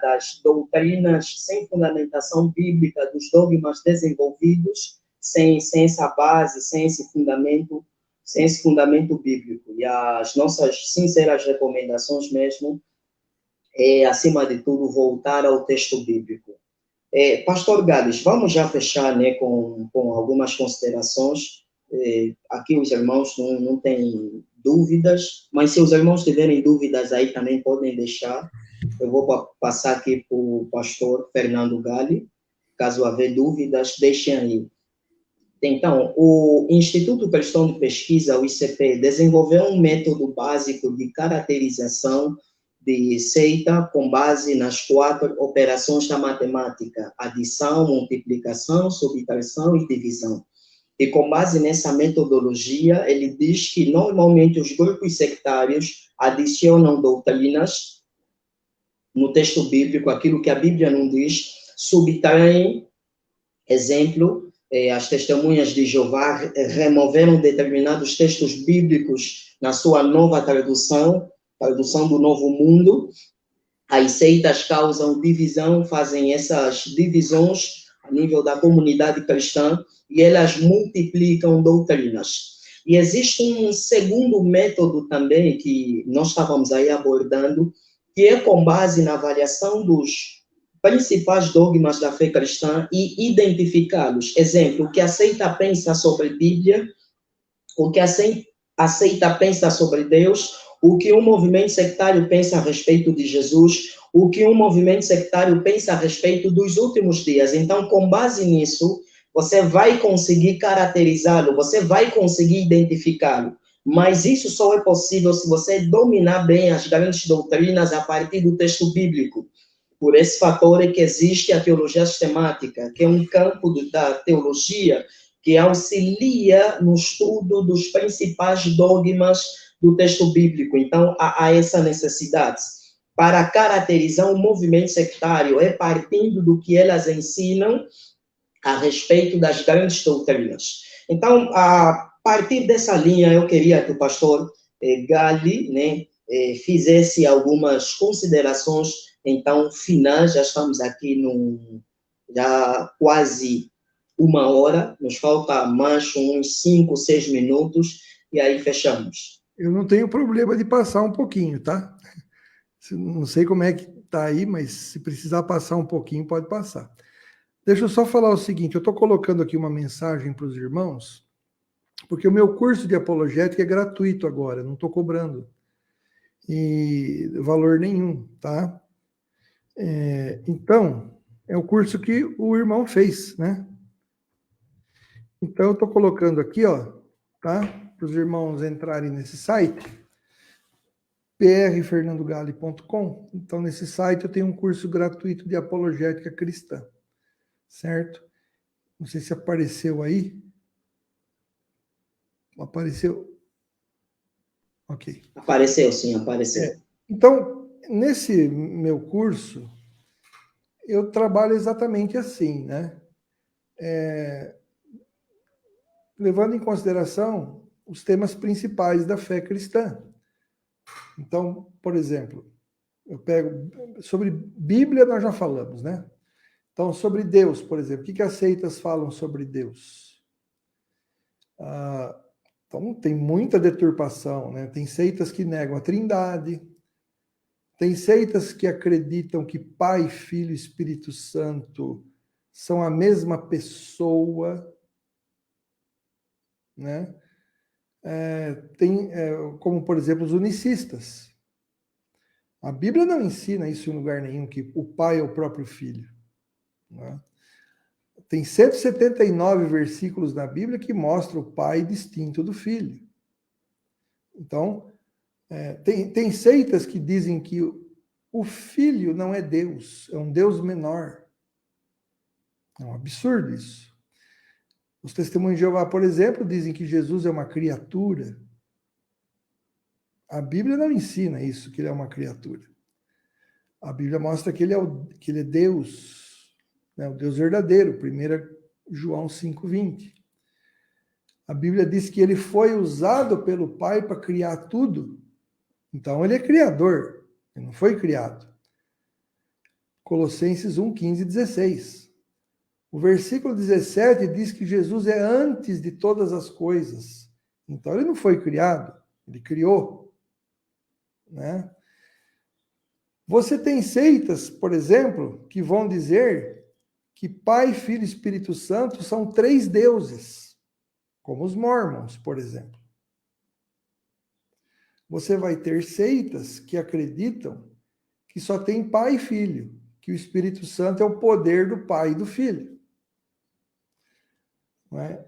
das doutrinas sem fundamentação bíblica, dos dogmas desenvolvidos sem essa base, sem esse fundamento bíblico. E as nossas sinceras recomendações mesmo é, acima de tudo, voltar ao texto bíblico. Pastor Gades, vamos já fechar, né, com algumas considerações. Aqui os irmãos não têm dúvidas, mas se os irmãos tiverem dúvidas aí também podem deixar. Eu vou passar aqui para o pastor Fernando Gali. Caso haver dúvidas, deixem aí. Então, o Instituto Cristão de Pesquisa, o ICP, desenvolveu um método básico de caracterização de seita com base nas 4 operações da matemática: adição, multiplicação, subtração e divisão. E com base nessa metodologia, ele diz que normalmente os grupos sectários adicionam doutrinas no texto bíblico, aquilo que a Bíblia não diz, subtraem, exemplo, as testemunhas de Jeová removeram determinados textos bíblicos na sua nova tradução do Novo Mundo. As seitas causam divisão, fazem essas divisões a nível da comunidade cristã e elas multiplicam doutrinas. E existe um segundo método também que nós estávamos aí abordando, que é com base na avaliação dos principais dogmas da fé cristã e identificá-los. Exemplo, o que a seita pensa sobre a Bíblia, o que a seita pensa sobre Deus, o que um movimento sectário pensa a respeito de Jesus, o que um movimento sectário pensa a respeito dos últimos dias. Então, com base nisso, você vai conseguir caracterizá-lo, você vai conseguir identificá-lo. Mas isso só é possível se você dominar bem as grandes doutrinas a partir do texto bíblico. Por esse fator é que existe a teologia sistemática, que é um campo da teologia que auxilia no estudo dos principais dogmas do texto bíblico. Então, há essa necessidade. Para caracterizar o movimento sectário, é partindo do que elas ensinam a respeito das grandes doutrinas. Então, a partir dessa linha, eu queria que o pastor Gali, né, fizesse algumas considerações, então, finais. Já estamos aqui já quase 1 hora, nos falta mais uns 5, 6 minutos, e aí fechamos. Eu não tenho problema de passar um pouquinho, tá? Não sei como é que tá aí, mas se precisar passar um pouquinho, pode passar. Deixa eu só falar o seguinte, eu estou colocando aqui uma mensagem para os irmãos, porque o meu curso de apologética é gratuito agora, não estou cobrando e valor nenhum, tá? Então, é o curso que o irmão fez, né? Então, eu estou colocando aqui, ó, tá? Para os irmãos entrarem nesse site, prfernandogale.com. Então, nesse site eu tenho um curso gratuito de apologética cristã, certo? Não sei se apareceu aí. Apareceu? Ok. Apareceu, sim, apareceu. Então, nesse meu curso, eu trabalho exatamente assim, né? Levando em consideração os temas principais da fé cristã. Então, por exemplo, eu pego sobre Bíblia, nós já falamos, né? Então, sobre Deus, por exemplo, o que as seitas falam sobre Deus? Então, tem muita deturpação, né? Tem seitas que negam a Trindade, tem seitas que acreditam que Pai, Filho e Espírito Santo são a mesma pessoa, né? Como, por exemplo, os unicistas. A Bíblia não ensina isso em lugar nenhum, que o Pai é o próprio Filho, né? Tem 179 versículos na Bíblia que mostram o Pai distinto do Filho. Então, tem seitas que dizem que o Filho não é Deus, é um Deus menor. É um absurdo isso. Os testemunhos de Jeová, por exemplo, dizem que Jesus é uma criatura. A Bíblia não ensina isso, que ele é uma criatura. A Bíblia mostra que ele é Deus, né, o Deus verdadeiro, 1 João 5,20. A Bíblia diz que ele foi usado pelo Pai para criar tudo. Então ele é criador, ele não foi criado. Colossenses 1, 15 e 16. O versículo 17 diz que Jesus é antes de todas as coisas. Então ele não foi criado, ele criou, né? Você tem seitas, por exemplo, que vão dizer que Pai, Filho e Espírito Santo são 3 deuses, como os Mormons, por exemplo. Você vai ter seitas que acreditam que só tem Pai e Filho, que o Espírito Santo é o poder do Pai e do Filho. Não é?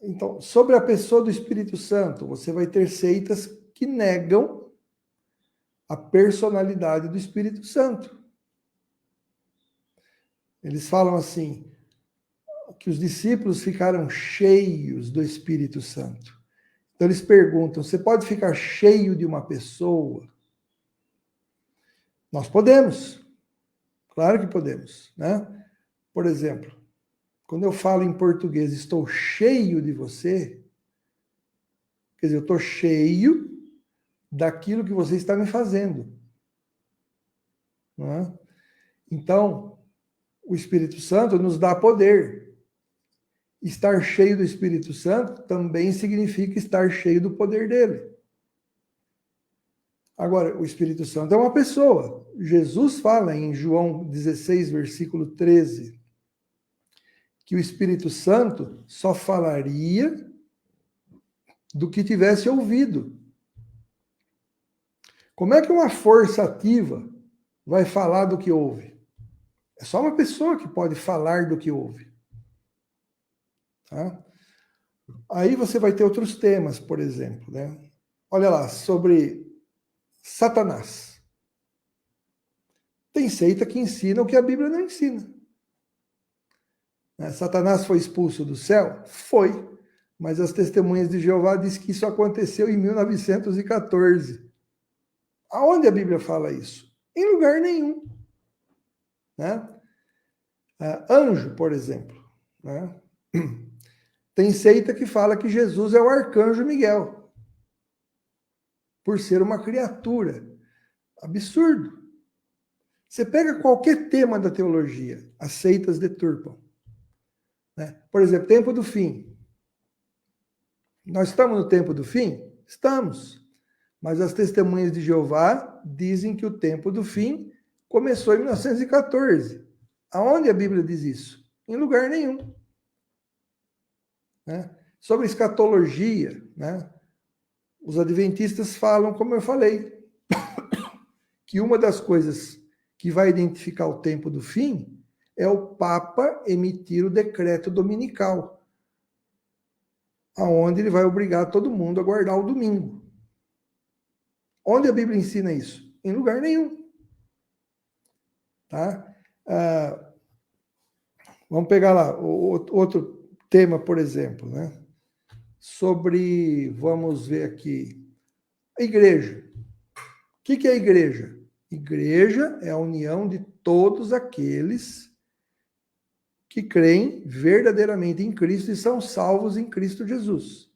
Então, sobre a pessoa do Espírito Santo, você vai ter seitas que negam a personalidade do Espírito Santo. Eles falam assim, que os discípulos ficaram cheios do Espírito Santo. Então eles perguntam, você pode ficar cheio de uma pessoa? Nós podemos. Claro que podemos, né? Por exemplo, quando eu falo em português, estou cheio de você, quer dizer, eu estou cheio daquilo que você está me fazendo. Não é? Então, o Espírito Santo nos dá poder. Estar cheio do Espírito Santo também significa estar cheio do poder dele. Agora, o Espírito Santo é uma pessoa. Jesus fala em João 16, versículo 13, que o Espírito Santo só falaria do que tivesse ouvido. Como é que uma força ativa vai falar do que ouve? É só uma pessoa que pode falar do que ouve. Tá? Aí você vai ter outros temas, por exemplo, né? Olha lá, sobre Satanás. Tem seita que ensina o que a Bíblia não ensina. Satanás foi expulso do céu? Foi. Mas as testemunhas de Jeová dizem que isso aconteceu em 1914. Aonde a Bíblia fala isso? Em lugar nenhum. Né? Anjo, por exemplo. Né? Tem seita que fala que Jesus é o arcanjo Miguel, por ser uma criatura. Absurdo. Você pega qualquer tema da teologia, as seitas deturpam. Né? Por exemplo, tempo do fim. Nós estamos no tempo do fim? Estamos. Mas as testemunhas de Jeová dizem que o tempo do fim começou em 1914. Aonde a Bíblia diz isso? Em lugar nenhum. Né? Sobre escatologia, né? Os adventistas falam, como eu falei, que uma das coisas que vai identificar o tempo do fim é o Papa emitir o decreto dominical, aonde ele vai obrigar todo mundo a guardar o domingo. Onde a Bíblia ensina isso? Em lugar nenhum. Tá? Vamos pegar lá outro tema, por exemplo, né? Sobre, vamos ver aqui, a igreja. O que é a igreja? Igreja é a união de todos aqueles que creem verdadeiramente em Cristo e são salvos em Cristo Jesus.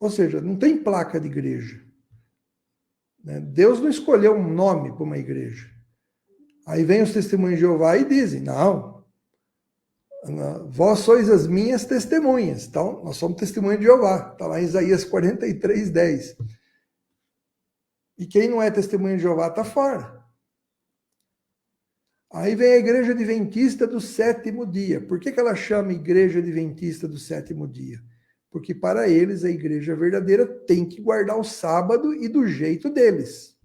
Ou seja, não tem placa de igreja. Deus não escolheu um nome para uma igreja. Aí vem os testemunhos de Jeová e dizem, não, vós sois as minhas testemunhas. Então, nós somos testemunhas de Jeová. Está lá em Isaías 43:10. E quem não é testemunha de Jeová está fora. Aí vem a Igreja Adventista do Sétimo Dia. Por que ela chama Igreja Adventista do Sétimo Dia? Porque para eles a igreja verdadeira tem que guardar o sábado e do jeito deles.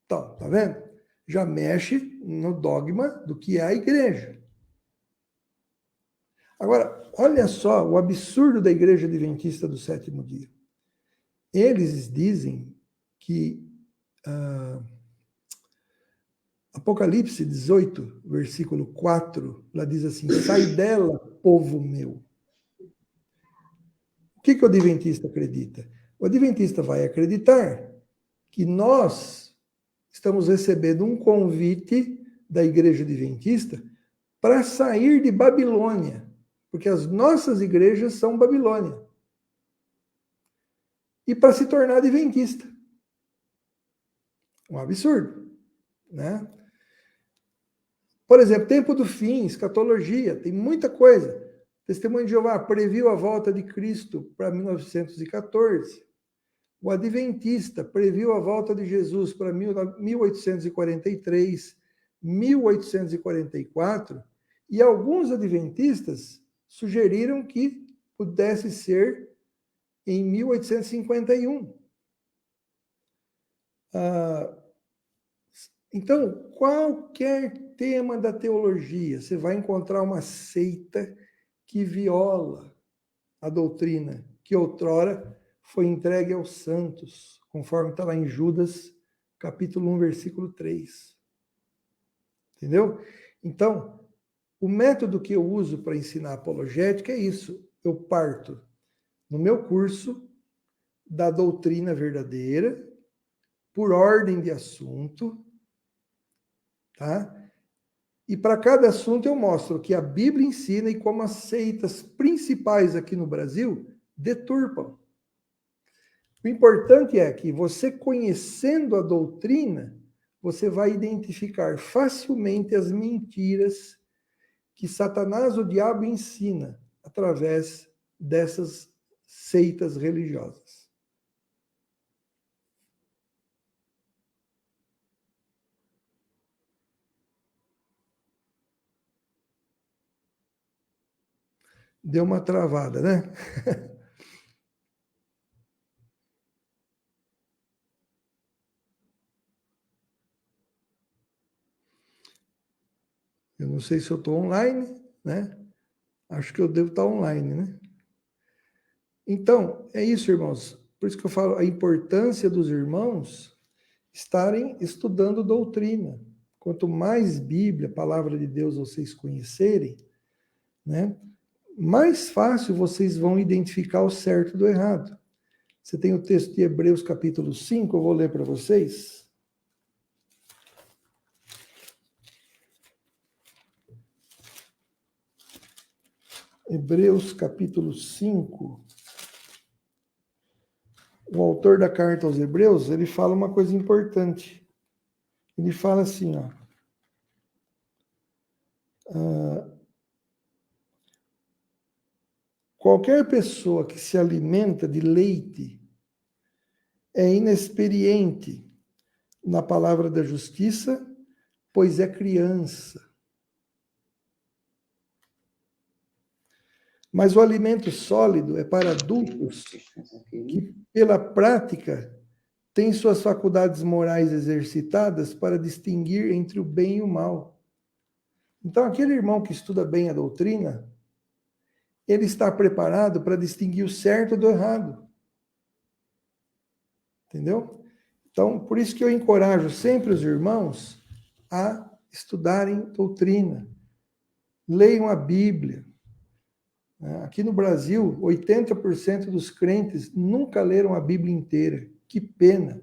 Então, tá vendo? Já mexe no dogma do que é a igreja. Agora, olha só o absurdo da Igreja Adventista do Sétimo Dia. Eles dizem que Apocalipse 18, versículo 4, lá diz assim, sai dela, povo meu. O que o adventista acredita? O adventista vai acreditar que nós estamos recebendo um convite da Igreja Adventista para sair de Babilônia, porque as nossas igrejas são Babilônia, e para se tornar adventista. Um absurdo, né? Por exemplo, tempo do fim, escatologia, tem muita coisa. Testemunho de Jeová previu a volta de Cristo para 1914. O adventista previu a volta de Jesus para 1843, 1844, e alguns adventistas sugeriram que pudesse ser em 1851. Então, qualquer tema da teologia, você vai encontrar uma seita que viola a doutrina que outrora foi entregue aos santos, conforme está lá em Judas, capítulo 1, versículo 3. Entendeu? Então, o método que eu uso para ensinar apologética é isso. Eu parto, no meu curso, da doutrina verdadeira, por ordem de assunto, tá? E para cada assunto eu mostro o que a Bíblia ensina e como as seitas principais aqui no Brasil deturpam. O importante é que você, conhecendo a doutrina, você vai identificar facilmente as mentiras que Satanás, o diabo, ensina através dessas seitas religiosas. Deu uma travada, né? Eu não sei se eu estou online, né? Acho que eu devo estar online, né? Então, é isso, irmãos. Por isso que eu falo a importância dos irmãos estarem estudando doutrina, quanto mais Bíblia, palavra de Deus, vocês conhecerem, né, mais fácil vocês vão identificar o certo do errado. Você tem o texto de Hebreus capítulo 5, eu vou ler para vocês. Hebreus capítulo 5. O autor da carta aos Hebreus, ele fala uma coisa importante. Ele fala assim, ó. Qualquer pessoa que se alimenta de leite é inexperiente na palavra da justiça, pois é criança. Mas o alimento sólido é para adultos que, pela prática, têm suas faculdades morais exercitadas para distinguir entre o bem e o mal. Então, aquele irmão que estuda bem a doutrina, ele está preparado para distinguir o certo do errado. Entendeu? Então, por isso que eu encorajo sempre os irmãos a estudarem doutrina. Leiam a Bíblia. Aqui no Brasil, 80% dos crentes nunca leram a Bíblia inteira. Que pena,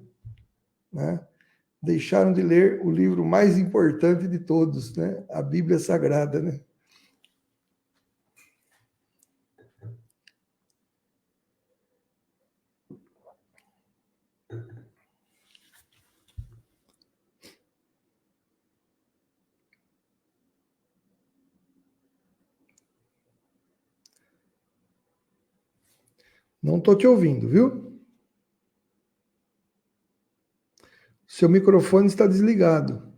né? Deixaram de ler o livro mais importante de todos, né? A Bíblia Sagrada, né? Não estou te ouvindo, viu? Seu microfone está desligado.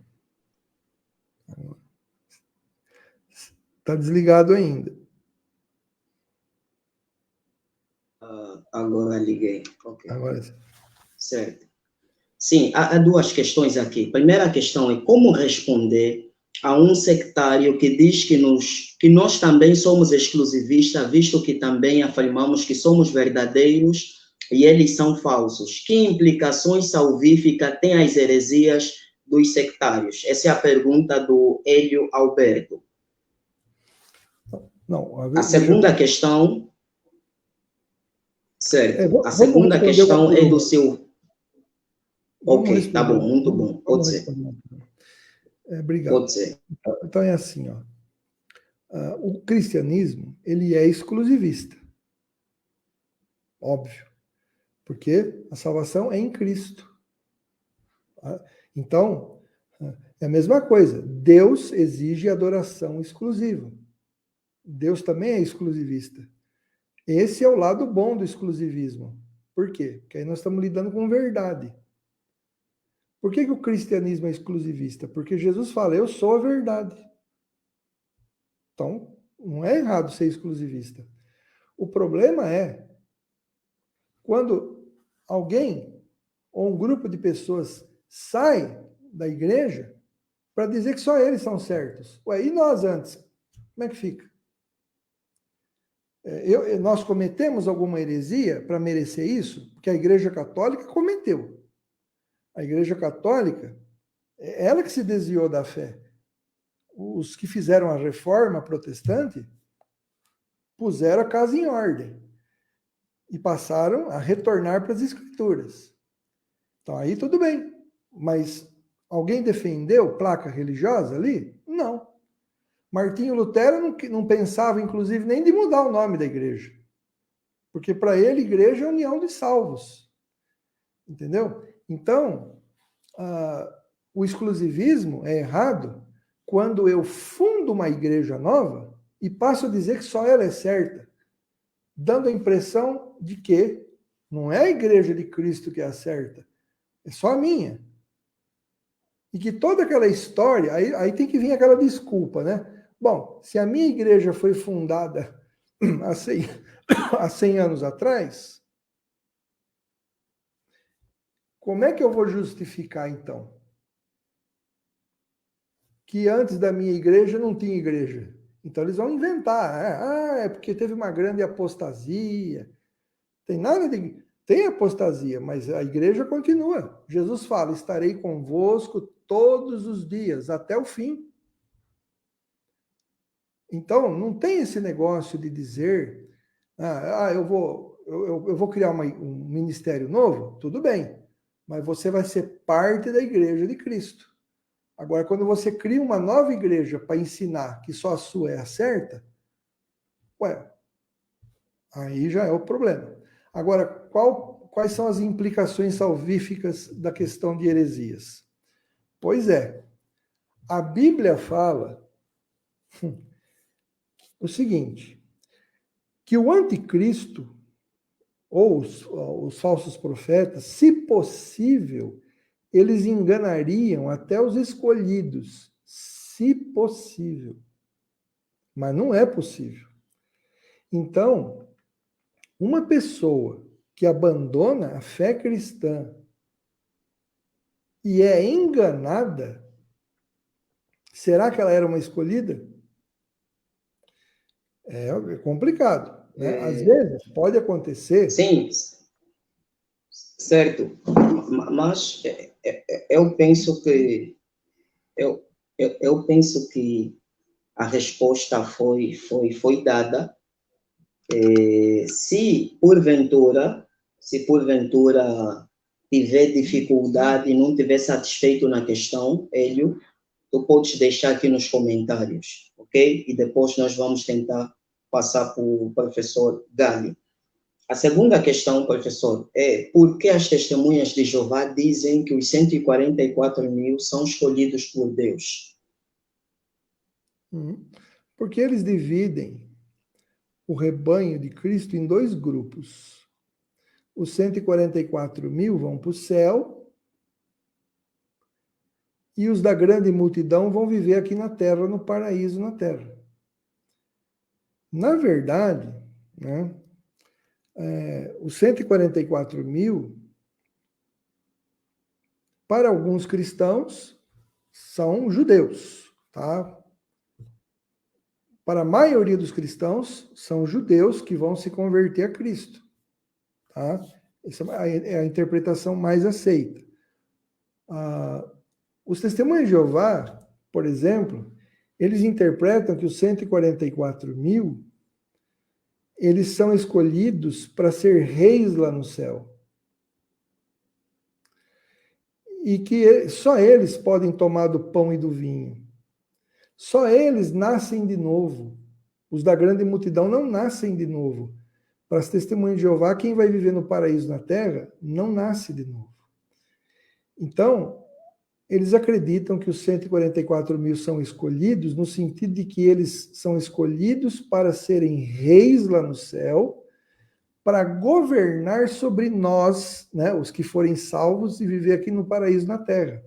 Está desligado ainda. Agora liguei. Okay. Agora sim. Certo. Sim, há duas questões aqui. A primeira questão é como responder a um sectário que diz que nós também somos exclusivistas, visto que também afirmamos que somos verdadeiros e eles são falsos. Que implicações salvíficas têm as heresias dos sectários? Essa é a pergunta do Hélio Alberto. Não, a segunda questão... Certo. A segunda questão é do seu... Ok, tá bom, muito bom. Pode ser. Obrigado. Pode ser. Então é assim, ó. O cristianismo, ele é exclusivista. Óbvio. Porque a salvação é em Cristo. Então, é a mesma coisa. Deus exige adoração exclusiva. Deus também é exclusivista. Esse é o lado bom do exclusivismo. Por quê? Porque aí nós estamos lidando com verdade. Por que o cristianismo é exclusivista? Porque Jesus fala, eu sou a verdade. Então, não é errado ser exclusivista. O problema é quando alguém ou um grupo de pessoas sai da igreja para dizer que só eles são certos. Ué, e nós antes? Como é que fica? Nós cometemos alguma heresia para merecer isso? Porque a Igreja Católica cometeu. A Igreja Católica, é ela que se desviou da fé. Os que fizeram a reforma protestante puseram a casa em ordem e passaram a retornar para as Escrituras. Então aí tudo bem, mas alguém defendeu placa religiosa ali? Não. Martinho Lutero não pensava, inclusive, nem de mudar o nome da igreja. Porque para ele, igreja é a união de salvos. Entendeu? Então, o exclusivismo é errado quando eu fundo uma igreja nova e passo a dizer que só ela é certa, dando a impressão de que não é a igreja de Cristo que é a certa, é só a minha. E que toda aquela história, aí tem que vir aquela desculpa, né? Bom, se a minha igreja foi fundada há 100 anos atrás, como é que eu vou justificar, então, que antes da minha igreja não tinha igreja? Então eles vão inventar. É porque teve uma grande apostasia. Tem nada de... Tem apostasia, mas a igreja continua. Jesus fala, estarei convosco todos os dias, até o fim. Então, não tem esse negócio de dizer, eu vou criar um ministério novo, tudo bem, mas você vai ser parte da igreja de Cristo. Agora, quando você cria uma nova igreja para ensinar que só a sua é a certa, aí já é o problema. Agora, quais são as implicações salvíficas da questão de heresias? Pois é, a Bíblia fala o seguinte, que o anticristo, ou os falsos profetas, se possível, eles enganariam até os escolhidos, se possível. Mas não é possível. Então, uma pessoa que abandona a fé cristã e é enganada, será que ela era uma escolhida? É complicado, né? Às vezes pode acontecer. Sim, certo. Mas eu penso que eu penso que a resposta foi dada. Se porventura tiver dificuldade e não estiver satisfeito na questão, Hélio, tu podes deixar aqui nos comentários, ok? E depois nós vamos tentar passar para o professor Gali. A segunda questão, professor, é por que as testemunhas de Jeová dizem que os 144 mil são escolhidos por Deus? Porque eles dividem o rebanho de Cristo em dois grupos. Os 144 mil vão para o céu e os da grande multidão vão viver aqui na terra, no paraíso na terra. Na verdade, né, os 144 mil, para alguns cristãos, são judeus, tá? Para a maioria dos cristãos, são judeus que vão se converter a Cristo. Tá? Essa é a interpretação mais aceita. Os testemunhos de Jeová, por exemplo, eles interpretam que os 144 mil, eles são escolhidos para ser reis lá no céu. E que só eles podem tomar do pão e do vinho. Só eles nascem de novo. Os da grande multidão não nascem de novo. Para as testemunhas de Jeová, quem vai viver no paraíso na terra não nasce de novo. Então, eles acreditam que os 144 mil são escolhidos no sentido de que eles são escolhidos para serem reis lá no céu, para governar sobre nós, né, os que forem salvos e viver aqui no paraíso na terra.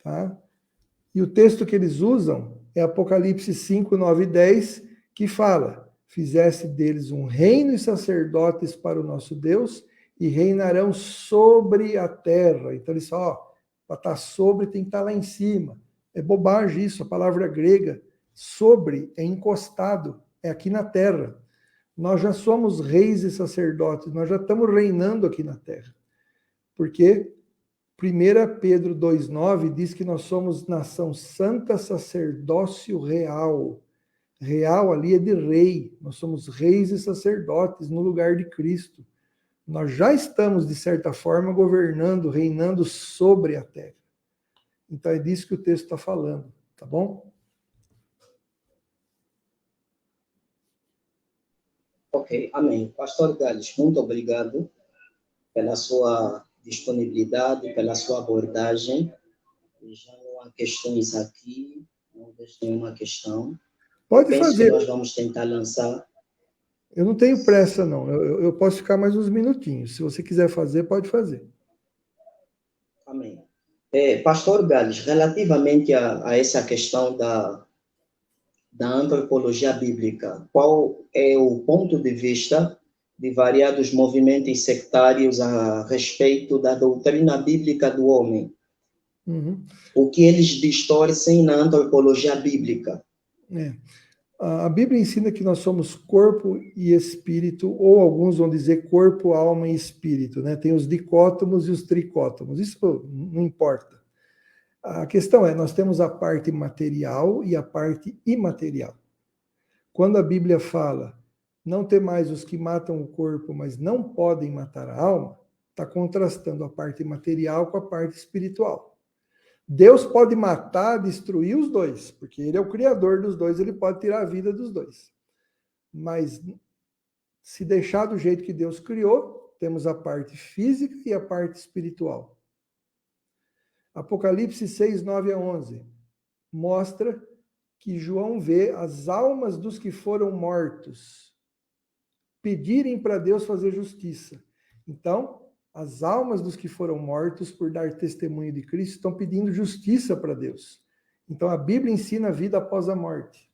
Tá? E o texto que eles usam é Apocalipse 5, 9 e 10, que fala: fizesse deles um reino e sacerdotes para o nosso Deus, e reinarão sobre a terra. Então eles falam, para estar sobre tem que estar lá em cima. É bobagem isso, a palavra grega, sobre, é encostado, é aqui na terra. Nós já somos reis e sacerdotes, nós já estamos reinando aqui na terra. Porque 1 Pedro 2,9 diz que nós somos nação santa, sacerdócio real. Real ali é de rei. Nós somos reis e sacerdotes no lugar de Cristo. Nós já estamos, de certa forma, governando, reinando sobre a terra. Então é disso que o texto está falando, tá bom? Ok, amém. Pastor Gales, muito obrigado pela sua disponibilidade, pela sua abordagem. Já não há questões aqui, não vejo nenhuma questão. Pode Penso fazer. que nós vamos tentar lançar. Eu não tenho pressa, não. Eu posso ficar mais uns minutinhos. Se você quiser fazer, pode fazer. Amém. Pastor Gales, relativamente a essa questão da antropologia bíblica, qual é o ponto de vista de variados movimentos sectários a respeito da doutrina bíblica do homem? O que eles distorcem na antropologia bíblica? A Bíblia ensina que nós somos corpo e espírito, ou alguns vão dizer corpo, alma e espírito, né? Tem os dicótomos e os tricótomos, isso não importa. A questão é, nós temos a parte material e a parte imaterial. Quando a Bíblia fala, não temais os que matam o corpo, mas não podem matar a alma, está contrastando a parte material com a parte espiritual. Deus pode matar, destruir os dois, porque ele é o criador dos dois, ele pode tirar a vida dos dois. Mas se deixar do jeito que Deus criou, temos a parte física e a parte espiritual. Apocalipse 6, 9 a 11 mostra que João vê as almas dos que foram mortos pedirem para Deus fazer justiça. Então, as almas dos que foram mortos por dar testemunho de Cristo estão pedindo justiça para Deus. Então, a Bíblia ensina a vida após a morte.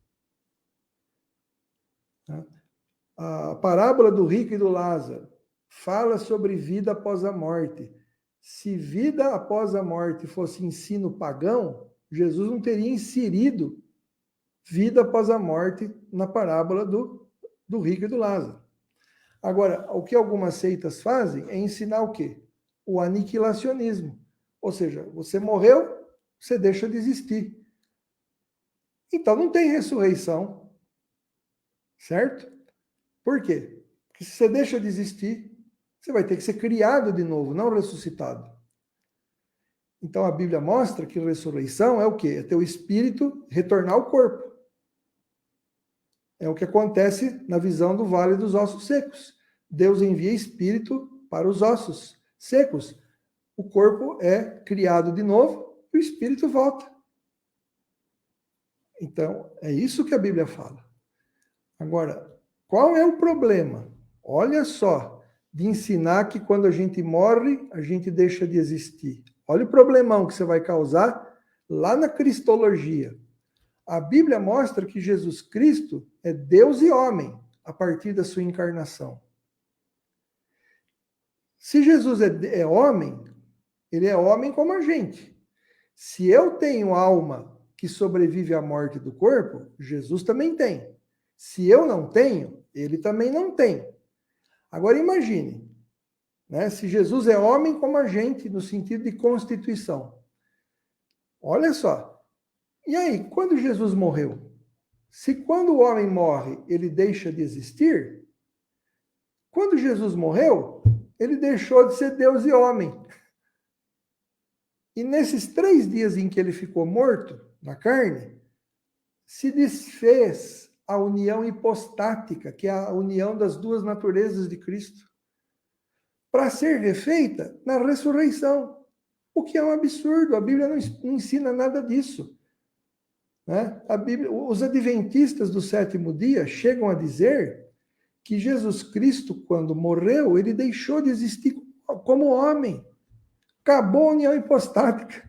A parábola do rico e do Lázaro fala sobre vida após a morte. Se vida após a morte fosse ensino pagão, Jesus não teria inserido vida após a morte na parábola do rico e do Lázaro. Agora, o que algumas seitas fazem é ensinar o quê? O aniquilacionismo. Ou seja, você morreu, você deixa de existir. Então não tem ressurreição. Certo? Por quê? Porque se você deixa de existir, você vai ter que ser criado de novo, não ressuscitado. Então a Bíblia mostra que ressurreição é o quê? É teu espírito retornar ao corpo. É o que acontece na visão do Vale dos Ossos Secos. Deus envia espírito para os ossos secos. O corpo é criado de novo e o espírito volta. Então, é isso que a Bíblia fala. Agora, qual é o problema? Olha só, de ensinar que quando a gente morre, a gente deixa de existir. Olha o problemão que você vai causar lá na cristologia. A Bíblia mostra que Jesus Cristo é Deus e homem a partir da sua encarnação. Se Jesus é homem, ele é homem como a gente. Se eu tenho alma que sobrevive à morte do corpo, Jesus também tem. Se eu não tenho, ele também não tem. Agora imagine, né, se Jesus é homem como a gente, no sentido de constituição. Olha só. E aí, quando Jesus morreu? Se quando o homem morre, ele deixa de existir, quando Jesus morreu, ele deixou de ser Deus e homem. E nesses 3 dias em que ele ficou morto, na carne, se desfez a união hipostática, que é a união das duas naturezas de Cristo, para ser refeita na ressurreição. O que é um absurdo, a Bíblia não ensina nada disso. Né? A Bíblia, os adventistas do 7º dia chegam a dizer que Jesus Cristo, quando morreu, ele deixou de existir como homem. Acabou a união hipostática.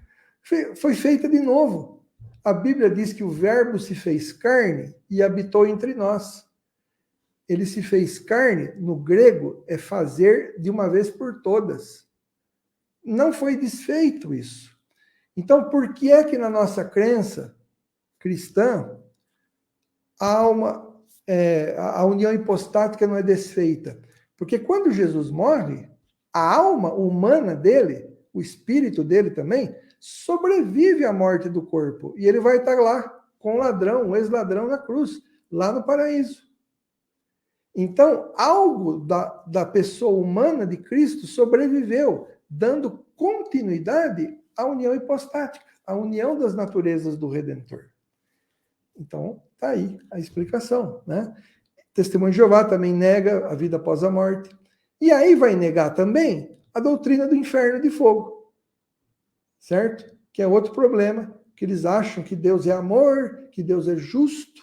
Foi feita de novo. A Bíblia diz que o Verbo se fez carne e habitou entre nós. Ele se fez carne, no grego, é fazer de uma vez por todas. Não foi desfeito isso. Então, por que é que na nossa crença cristã, a união hipostática não é desfeita? Porque quando Jesus morre, a alma humana dele, o espírito dele também, sobrevive à morte do corpo. E ele vai estar lá com o ladrão, o ex-ladrão na cruz, lá no paraíso. Então, algo da pessoa humana de Cristo sobreviveu, dando continuidade à união hipostática, à união das naturezas do Redentor. Então, está aí a explicação, né? Testemunho de Jeová também nega a vida após a morte. E aí vai negar também a doutrina do inferno de fogo. Certo? Que é outro problema, que eles acham que Deus é amor, que Deus é justo,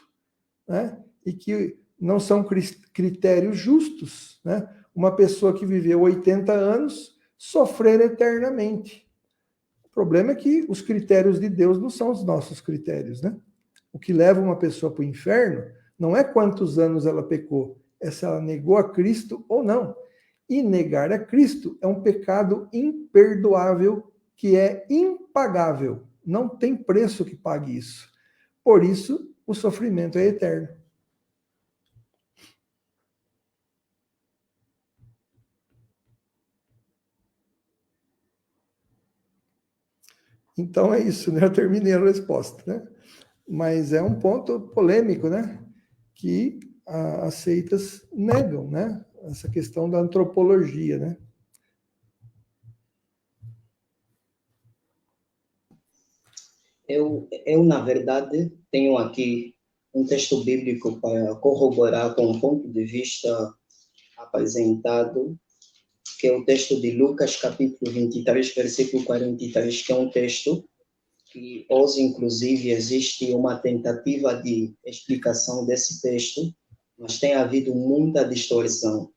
né? E que não são critérios justos, né? Uma pessoa que viveu 80 anos sofrer eternamente. O problema é que os critérios de Deus não são os nossos critérios, né? O que leva uma pessoa para o inferno não é quantos anos ela pecou, é se ela negou a Cristo ou não. E negar a Cristo é um pecado imperdoável, que é impagável. Não tem preço que pague isso. Por isso, o sofrimento é eterno. Então é isso, né? Eu terminei a resposta, né? Mas é um ponto polêmico, né? Que as seitas negam, né? Essa questão da antropologia, né? Na verdade, tenho aqui um texto bíblico para corroborar com o ponto de vista apresentado, que é o texto de Lucas, capítulo 23, versículo 43, que é um texto que hoje, inclusive, existe uma tentativa de explicação desse texto, mas tem havido muita distorção.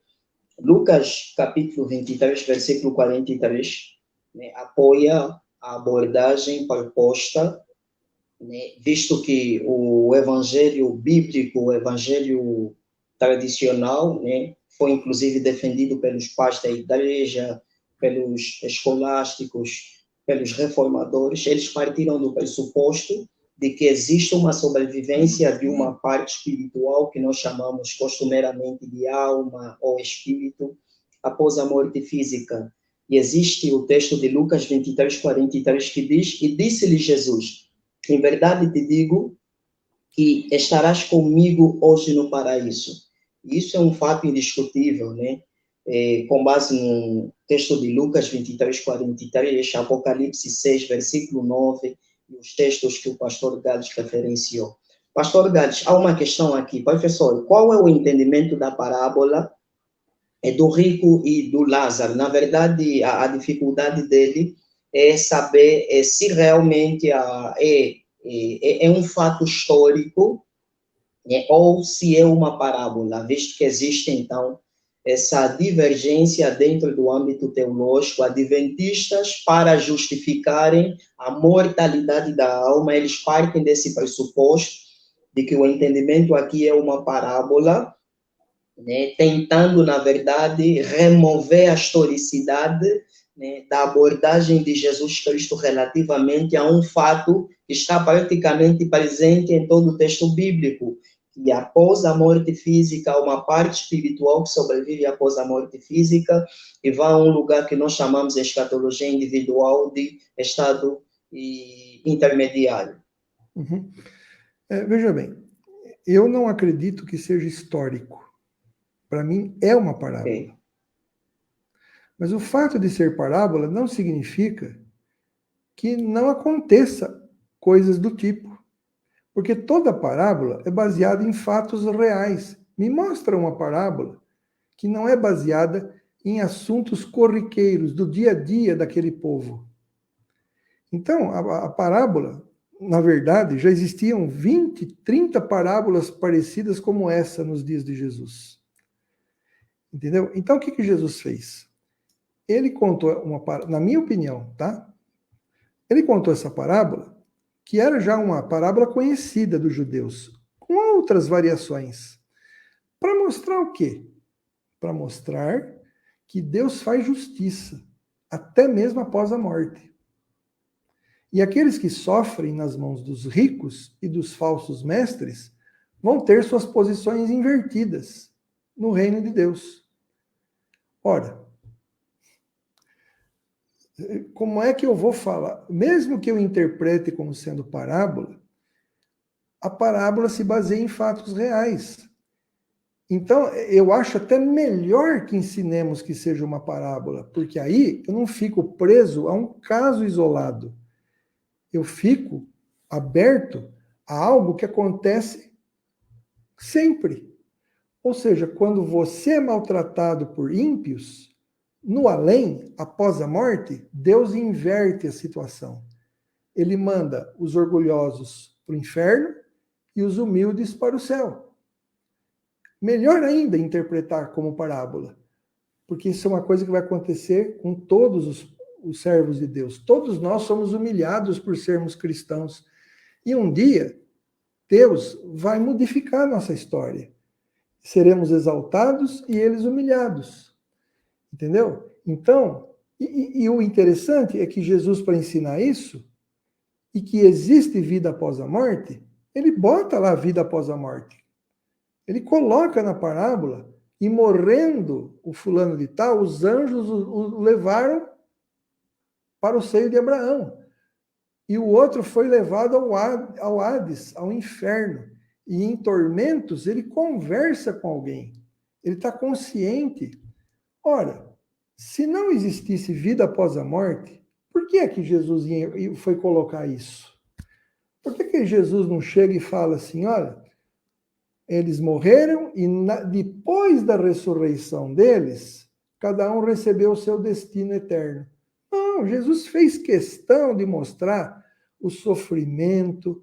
Lucas, capítulo 23, versículo 43, né, apoia a abordagem proposta, né, visto que o evangelho bíblico, o evangelho tradicional, né, foi inclusive defendido pelos pais da igreja, pelos escolásticos, pelos reformadores. Eles partiram do pressuposto de que existe uma sobrevivência de uma parte espiritual que nós chamamos costumeiramente de alma ou espírito após a morte física. E existe o texto de Lucas 23, 43 que diz: e disse-lhe Jesus: em verdade te digo que estarás comigo hoje no paraíso. Isso é um fato indiscutível, né? Com base no texto de Lucas 23, 43, Apocalipse 6, versículo 9, e os textos que o pastor Gales referenciou. Pastor Gales, há uma questão aqui. Professor, qual é o entendimento da parábola do rico e do Lázaro? Na verdade, a dificuldade dele é saber se realmente é um fato histórico, né, ou se é uma parábola, visto que existe, então, essa divergência dentro do âmbito teológico. Adventistas, para justificarem a mortalidade da alma, eles partem desse pressuposto de que o entendimento aqui é uma parábola, né, tentando, na verdade, remover a historicidade, né, da abordagem de Jesus Cristo relativamente a um fato que está praticamente presente em todo o texto bíblico, que após a morte física, uma parte espiritual que sobrevive após a morte física e vai a um lugar que nós chamamos de escatologia individual, de estado intermediário. Uhum. Veja bem, eu não acredito que seja histórico. Para mim, é uma parábola. Okay. Mas o fato de ser parábola não significa que não aconteça coisas do tipo. Porque toda parábola é baseada em fatos reais. Me mostra uma parábola que não é baseada em assuntos corriqueiros do dia a dia daquele povo. Então, a parábola, na verdade, já existiam 20, 30 parábolas parecidas como essa nos dias de Jesus. Entendeu? Então, o que Jesus fez? Ele contou na minha opinião, tá? Ele contou essa parábola, que era já uma parábola conhecida dos judeus, com outras variações. Para mostrar o quê? Para mostrar que Deus faz justiça, até mesmo após a morte. E aqueles que sofrem nas mãos dos ricos e dos falsos mestres vão ter suas posições invertidas no reino de Deus. Ora, como é que eu vou falar? Mesmo que eu interprete como sendo parábola, a parábola se baseia em fatos reais. Então, eu acho até melhor que ensinemos que seja uma parábola, porque aí eu não fico preso a um caso isolado. Eu fico aberto a algo que acontece sempre. Ou seja, quando você é maltratado por ímpios, no além, após a morte, Deus inverte a situação. Ele manda os orgulhosos para o inferno e os humildes para o céu. Melhor ainda interpretar como parábola, porque isso é uma coisa que vai acontecer com todos os servos de Deus. Todos nós somos humilhados por sermos cristãos. E um dia, Deus vai modificar a nossa história. Seremos exaltados e eles humilhados. Entendeu? Então, e o interessante é que Jesus, para ensinar isso, e que existe vida após a morte, ele bota lá a vida após a morte. Ele coloca na parábola, e morrendo o fulano de tal, os anjos o levaram para o seio de Abraão. e o outro foi levado ao Hades, ao inferno. E em tormentos, ele conversa com alguém. Ele está consciente. Ora, se não existisse vida após a morte, por que é que Jesus foi colocar isso? Por que Jesus não chega e fala assim, olha, eles morreram e depois da ressurreição deles, cada um recebeu o seu destino eterno. Não, Jesus fez questão de mostrar o sofrimento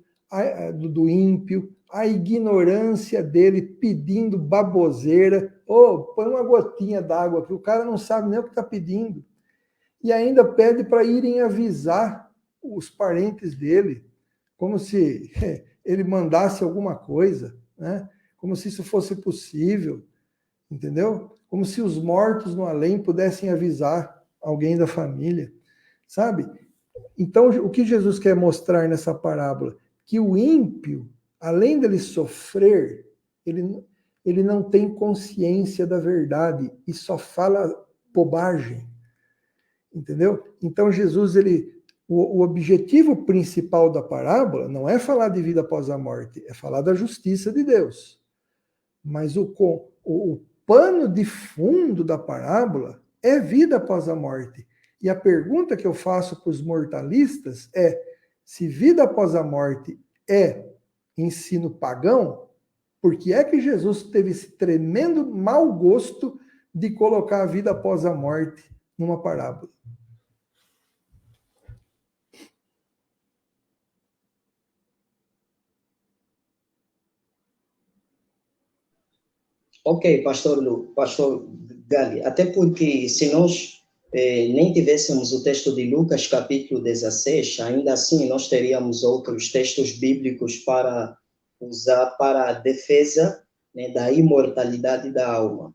do ímpio, a ignorância dele pedindo baboseira. Põe uma gotinha d'água aqui, o cara não sabe nem o que está pedindo. E ainda pede para irem avisar os parentes dele, como se ele mandasse alguma coisa, né? Como se isso fosse possível, entendeu? Como se os mortos no além pudessem avisar alguém da família, sabe? Então, o que Jesus quer mostrar nessa parábola? Que o ímpio, além dele sofrer, ele não tem consciência da verdade e só fala bobagem, entendeu? Então, Jesus, o objetivo principal da parábola não é falar de vida após a morte, é falar da justiça de Deus. Mas o pano de fundo da parábola é vida após a morte. E a pergunta que eu faço para os mortalistas é: se vida após a morte é ensino pagão, por que é que Jesus teve esse tremendo mau gosto de colocar a vida após a morte numa parábola? Ok, pastor Gali, até porque se nós nem tivéssemos o texto de Lucas, capítulo 16, ainda assim nós teríamos outros textos bíblicos para usar para a defesa, né, da imortalidade da alma.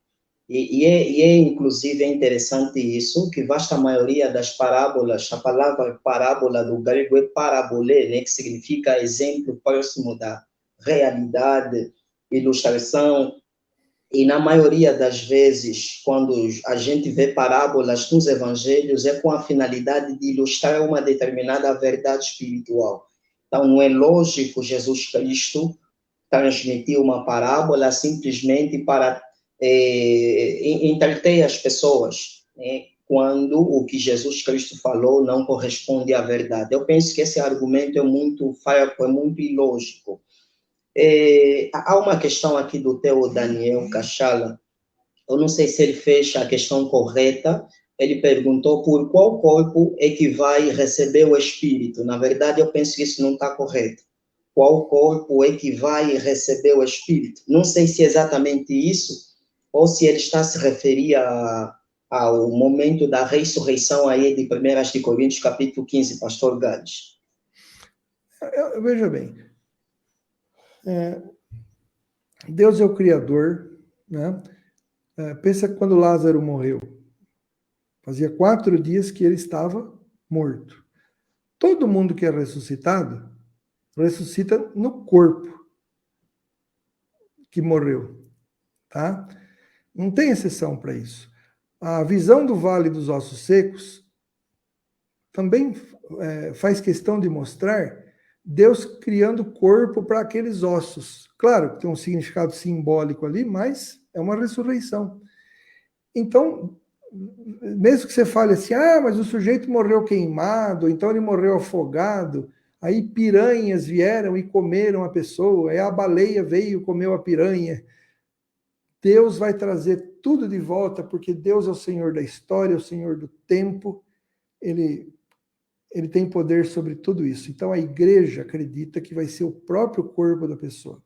Inclusive, interessante isso, que vasta maioria das parábolas, a palavra parábola do grego é parabolé, né, que significa exemplo próximo da realidade, ilustração. E na maioria das vezes, quando a gente vê parábolas nos evangelhos, é com a finalidade de ilustrar uma determinada verdade espiritual. Então, não é lógico Jesus Cristo transmitir uma parábola simplesmente para entreter as pessoas, né, quando o que Jesus Cristo falou não corresponde à verdade. Eu penso que esse argumento é muito fraco, é muito ilógico. Há uma questão aqui do Theo Daniel Cachala, eu não sei se ele fez a questão correta, ele perguntou por qual corpo é que vai receber o Espírito. Na verdade, eu penso que isso não está correto. Qual corpo é que vai receber o Espírito? Não sei se é exatamente isso, ou se ele está a se referir ao momento da ressurreição aí de 1 Coríntios, capítulo 15, pastor Gades. Veja bem, Deus é o Criador, né? Pensa que quando Lázaro morreu, fazia 4 dias que ele estava morto. Todo mundo que é ressuscitado, ressuscita no corpo que morreu, tá? Não tem exceção para isso. A visão do Vale dos Ossos Secos também faz questão de mostrar Deus criando corpo para aqueles ossos. Claro que tem um significado simbólico ali, mas é uma ressurreição. Então, mesmo que você fale assim, mas o sujeito morreu queimado, então ele morreu afogado, aí piranhas vieram e comeram a pessoa, aí a baleia veio e comeu a piranha. Deus vai trazer tudo de volta, porque Deus é o Senhor da história, é o Senhor do tempo, ele tem poder sobre tudo isso. Então a igreja acredita que vai ser o próprio corpo da pessoa.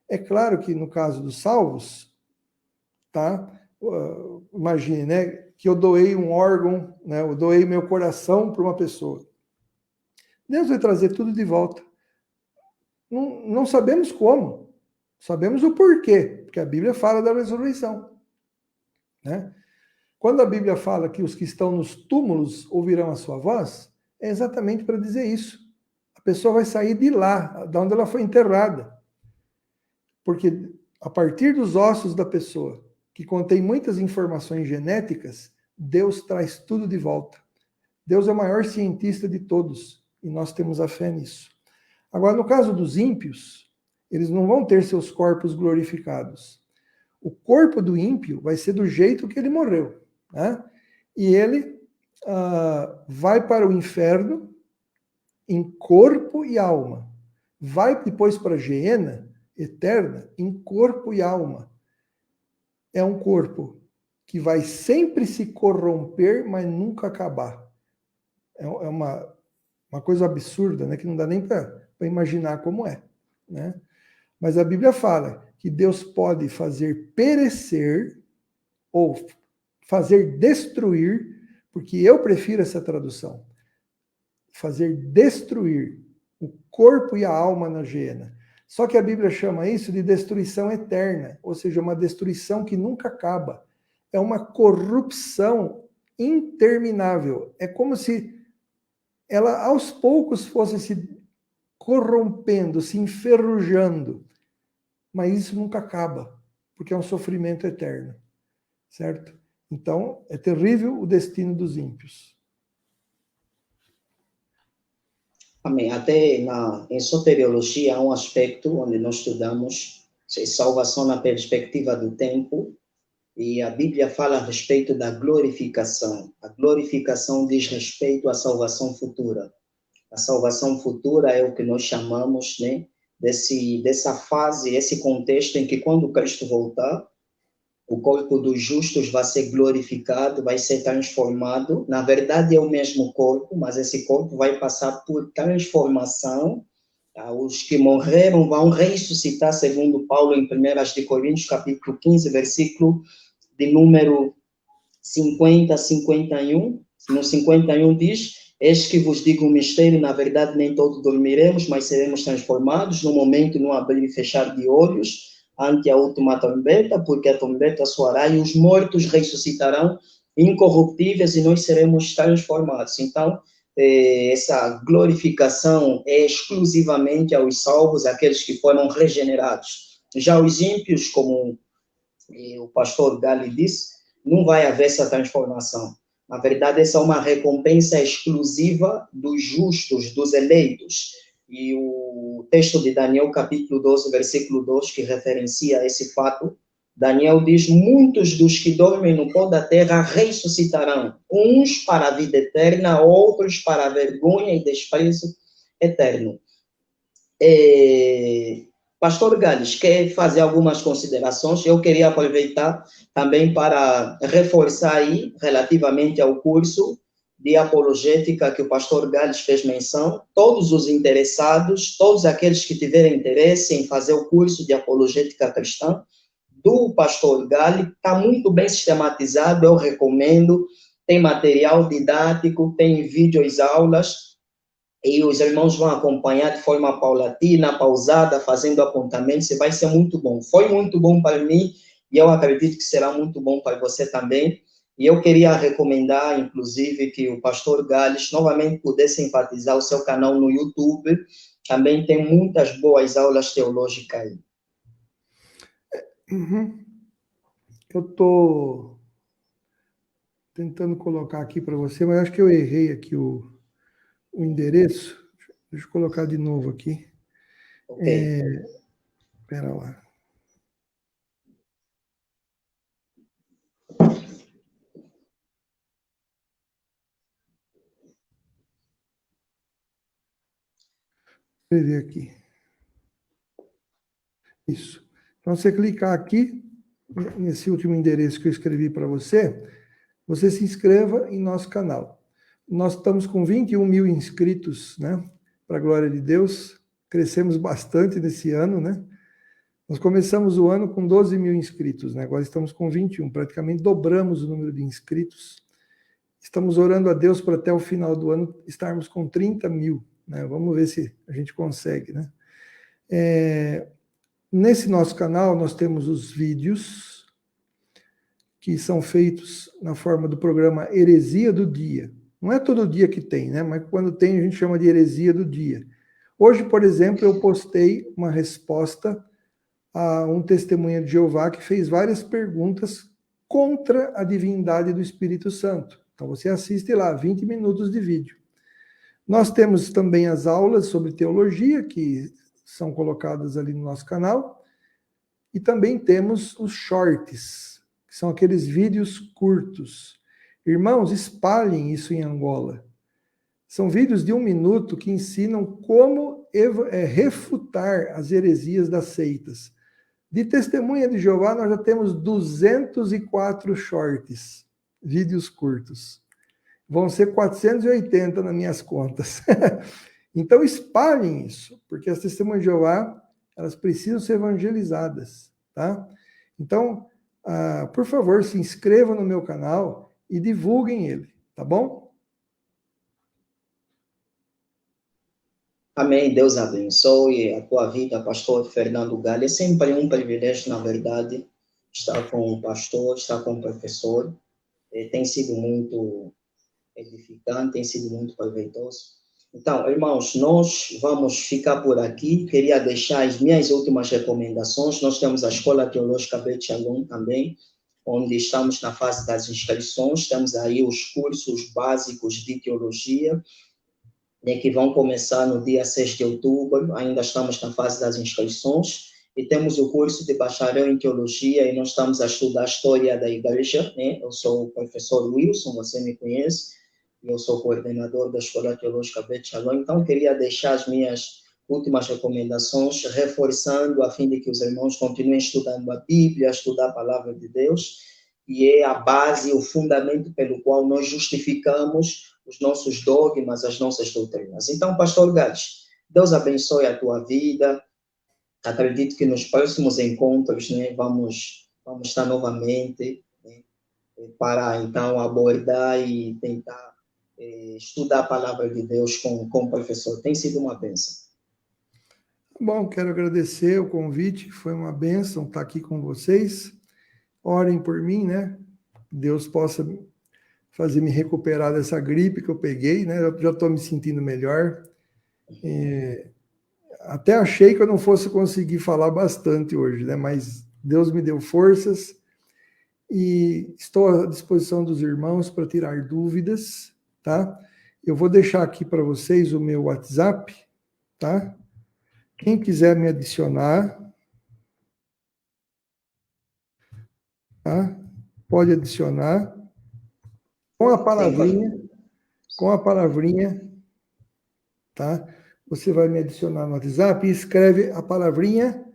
É claro que no caso dos salvos, tá? Imagine, né, que eu doei um órgão, né, eu doei meu coração para uma pessoa. Deus vai trazer tudo de volta. Não sabemos como, sabemos o porquê, porque a Bíblia fala da ressurreição, né? Quando a Bíblia fala que os que estão nos túmulos ouvirão a sua voz, é exatamente para dizer isso. A pessoa vai sair de lá, de onde ela foi enterrada. Porque a partir dos ossos da pessoa, que contém muitas informações genéticas, Deus traz tudo de volta. Deus é o maior cientista de todos. E nós temos a fé nisso. Agora, no caso dos ímpios, eles não vão ter seus corpos glorificados. O corpo do ímpio vai ser do jeito que ele morreu, né? E ele vai para o inferno em corpo e alma. Vai depois para a Geena eterna em corpo e alma. É um corpo que vai sempre se corromper, mas nunca acabar. É uma coisa absurda, né? Que não dá nem para imaginar como é, né? Mas a Bíblia fala que Deus pode fazer perecer ou fazer destruir, porque eu prefiro essa tradução, fazer destruir o corpo e a alma na Geena. Só que a Bíblia chama isso de destruição eterna, ou seja, uma destruição que nunca acaba. É uma corrupção interminável. É como se ela aos poucos fosse se corrompendo, se enferrujando. Mas isso nunca acaba, porque é um sofrimento eterno, certo? Então, é terrível o destino dos ímpios. Amém. Até em soteriologia há um aspecto onde nós estudamos salvação na perspectiva do tempo, e a Bíblia fala a respeito da glorificação. A glorificação diz respeito à salvação futura. A salvação futura é o que nós chamamos, né, dessa fase, esse contexto em que quando Cristo voltar, o corpo dos justos vai ser glorificado, vai ser transformado. Na verdade, é o mesmo corpo, mas esse corpo vai passar por transformação. Tá? Os que morreram vão ressuscitar, segundo Paulo, em 1 Coríntios, capítulo 15, versículo de número 50 a 51. No 51 diz: eis que vos digo um mistério, na verdade nem todos dormiremos, mas seremos transformados no momento, no abrir e fechar de olhos, ante a última trombeta, porque a trombeta soará e os mortos ressuscitarão incorruptíveis e nós seremos transformados. Então, essa glorificação é exclusivamente aos salvos, aqueles que foram regenerados. Já os ímpios, como o pastor Gali disse, não vai haver essa transformação. Na verdade, essa é uma recompensa exclusiva dos justos, dos eleitos. E o texto de Daniel, capítulo 12, versículo 2, que referencia esse fato, Daniel diz: muitos dos que dormem no pó da terra ressuscitarão, uns para a vida eterna, outros para a vergonha e desprezo eterno. Pastor Gales, quer fazer algumas considerações? Eu queria aproveitar também para reforçar aí, relativamente ao curso de apologética que o pastor Gales fez menção. Todos os interessados, todos aqueles que tiverem interesse em fazer o curso de apologética cristã do pastor Gales, está muito bem sistematizado, eu recomendo. Tem material didático, tem vídeos, aulas, e os irmãos vão acompanhar de forma paulatina, pausada, fazendo apontamentos, e vai ser muito bom. Foi muito bom para mim, e eu acredito que será muito bom para você também. E eu queria recomendar, inclusive, que o pastor Gales novamente pudesse enfatizar o seu canal no YouTube. Também tem muitas boas aulas teológicas aí. Uhum. Eu estou tentando colocar aqui para você, mas acho que eu errei aqui o endereço. Deixa eu colocar de novo aqui. Ok. Espera lá. Escrever aqui. Isso. Então, você clicar aqui, nesse último endereço que eu escrevi para você, você se inscreva em nosso canal. Nós estamos com 21 mil inscritos, né? Para a glória de Deus. Crescemos bastante nesse ano, né? Nós começamos o ano com 12 mil inscritos, né? Agora estamos com 21, praticamente dobramos o número de inscritos. Estamos orando a Deus para até o final do ano estarmos com 30 mil, né? Vamos ver se a gente consegue, né? Nesse nosso canal nós temos os vídeos que são feitos na forma do programa Heresia do Dia. Não é todo dia que tem, né? Mas quando tem a gente chama de Heresia do Dia. Hoje, por exemplo, eu postei uma resposta a um testemunha de Jeová que fez várias perguntas contra a divindade do Espírito Santo. Então você assiste lá, 20 minutos de vídeo. Nós temos também as aulas sobre teologia, que são colocadas ali no nosso canal, e também temos os shorts, que são aqueles vídeos curtos. Irmãos, espalhem isso em Angola. São vídeos de 1 minuto que ensinam como refutar as heresias das seitas. De Testemunha de Jeová, nós já temos 204 shorts, vídeos curtos. Vão ser 480 nas minhas contas. Então, espalhem isso, porque as Testemunhas de Jeová, elas precisam ser evangelizadas, tá? Então, por favor, se inscrevam no meu canal e divulguem ele, tá bom? Amém. Deus abençoe a tua vida, pastor Fernando Galha. É sempre um privilégio, na verdade, estar com o pastor, estar com o professor. Tem sido muito edificante, tem sido muito proveitoso. Então, irmãos, nós vamos ficar por aqui. Queria deixar as minhas últimas recomendações. Nós temos a Escola Teológica Bet Shalom também, onde estamos na fase das inscrições. Temos aí os cursos básicos de teologia, que vão começar no dia 6 de outubro. Ainda estamos na fase das inscrições. E temos o curso de bacharel em teologia, e nós estamos a estudar a história da igreja, né? Eu sou o professor Wilson, você me conhece. Eu sou coordenador da Escola Teológica Bet Shalom. Então, queria deixar as minhas últimas recomendações, reforçando, a fim de que os irmãos continuem estudando a Bíblia, a estudar a Palavra de Deus, e é a base, o fundamento pelo qual nós justificamos os nossos dogmas, as nossas doutrinas. Então, pastor Gades, Deus abençoe a tua vida. Acredito que nos próximos encontros, né, vamos estar novamente, né, para, então, abordar e tentar estudar a palavra de Deus com o professor. Tem sido uma bênção. Bom, quero agradecer o convite, foi uma bênção estar aqui com vocês. Orem por mim, né? Deus possa fazer me recuperar dessa gripe que eu peguei, né? Eu já estou me sentindo melhor. Até achei que eu não fosse conseguir falar bastante hoje, né? Mas Deus me deu forças e estou à disposição dos irmãos para tirar dúvidas, tá? Eu vou deixar aqui para vocês o meu WhatsApp, tá? Quem quiser me adicionar, tá? Pode adicionar com a palavrinha, tá? Você vai me adicionar no WhatsApp e escreve a palavrinha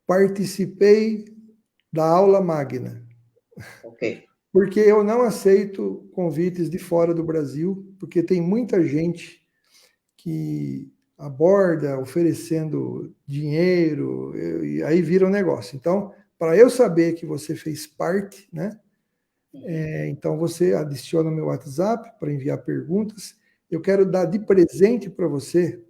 participei da aula magna. Ok. Porque eu não aceito convites de fora do Brasil, porque tem muita gente que aborda oferecendo dinheiro, e aí vira um negócio. Então, para eu saber que você fez parte, né? Então, você adiciona o meu WhatsApp para enviar perguntas. Eu quero dar de presente para você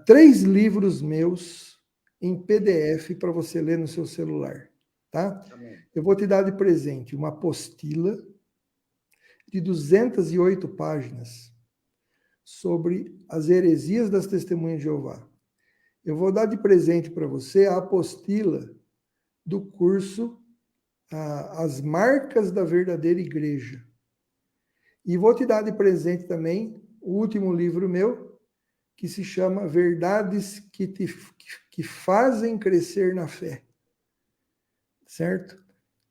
3 livros meus em PDF para você ler no seu celular, tá? Amém. Eu vou te dar de presente uma apostila de 208 páginas sobre as heresias das Testemunhas de Jeová. Eu vou dar de presente para você a apostila do curso As Marcas da Verdadeira Igreja. E vou te dar de presente também o último livro meu, que se chama Verdades que Fazem Crescer na Fé. Certo?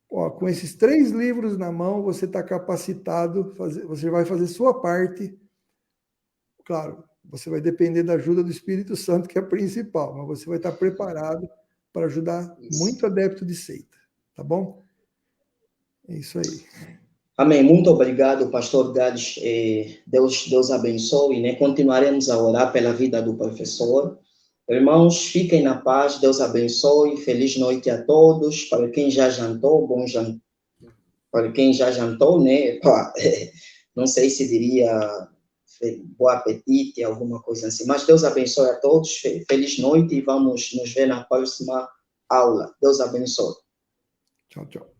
Ó, com esses 3 livros na mão, você está capacitado, você vai fazer sua parte. Claro, você vai depender da ajuda do Espírito Santo, que é a principal, mas você vai estar preparado para ajudar muito adepto de seita. Tá bom? É isso aí. Amém. Muito obrigado, pastor Gades. Deus abençoe, né? Continuaremos a orar pela vida do professor. Irmãos, fiquem na paz. Deus abençoe. Feliz noite a todos. Para quem já jantou, bom jantar. Para quem já jantou, né? Não sei se diria bom apetite, alguma coisa assim. Mas Deus abençoe a todos. Feliz noite e vamos nos ver na próxima aula. Deus abençoe. Tchau, tchau.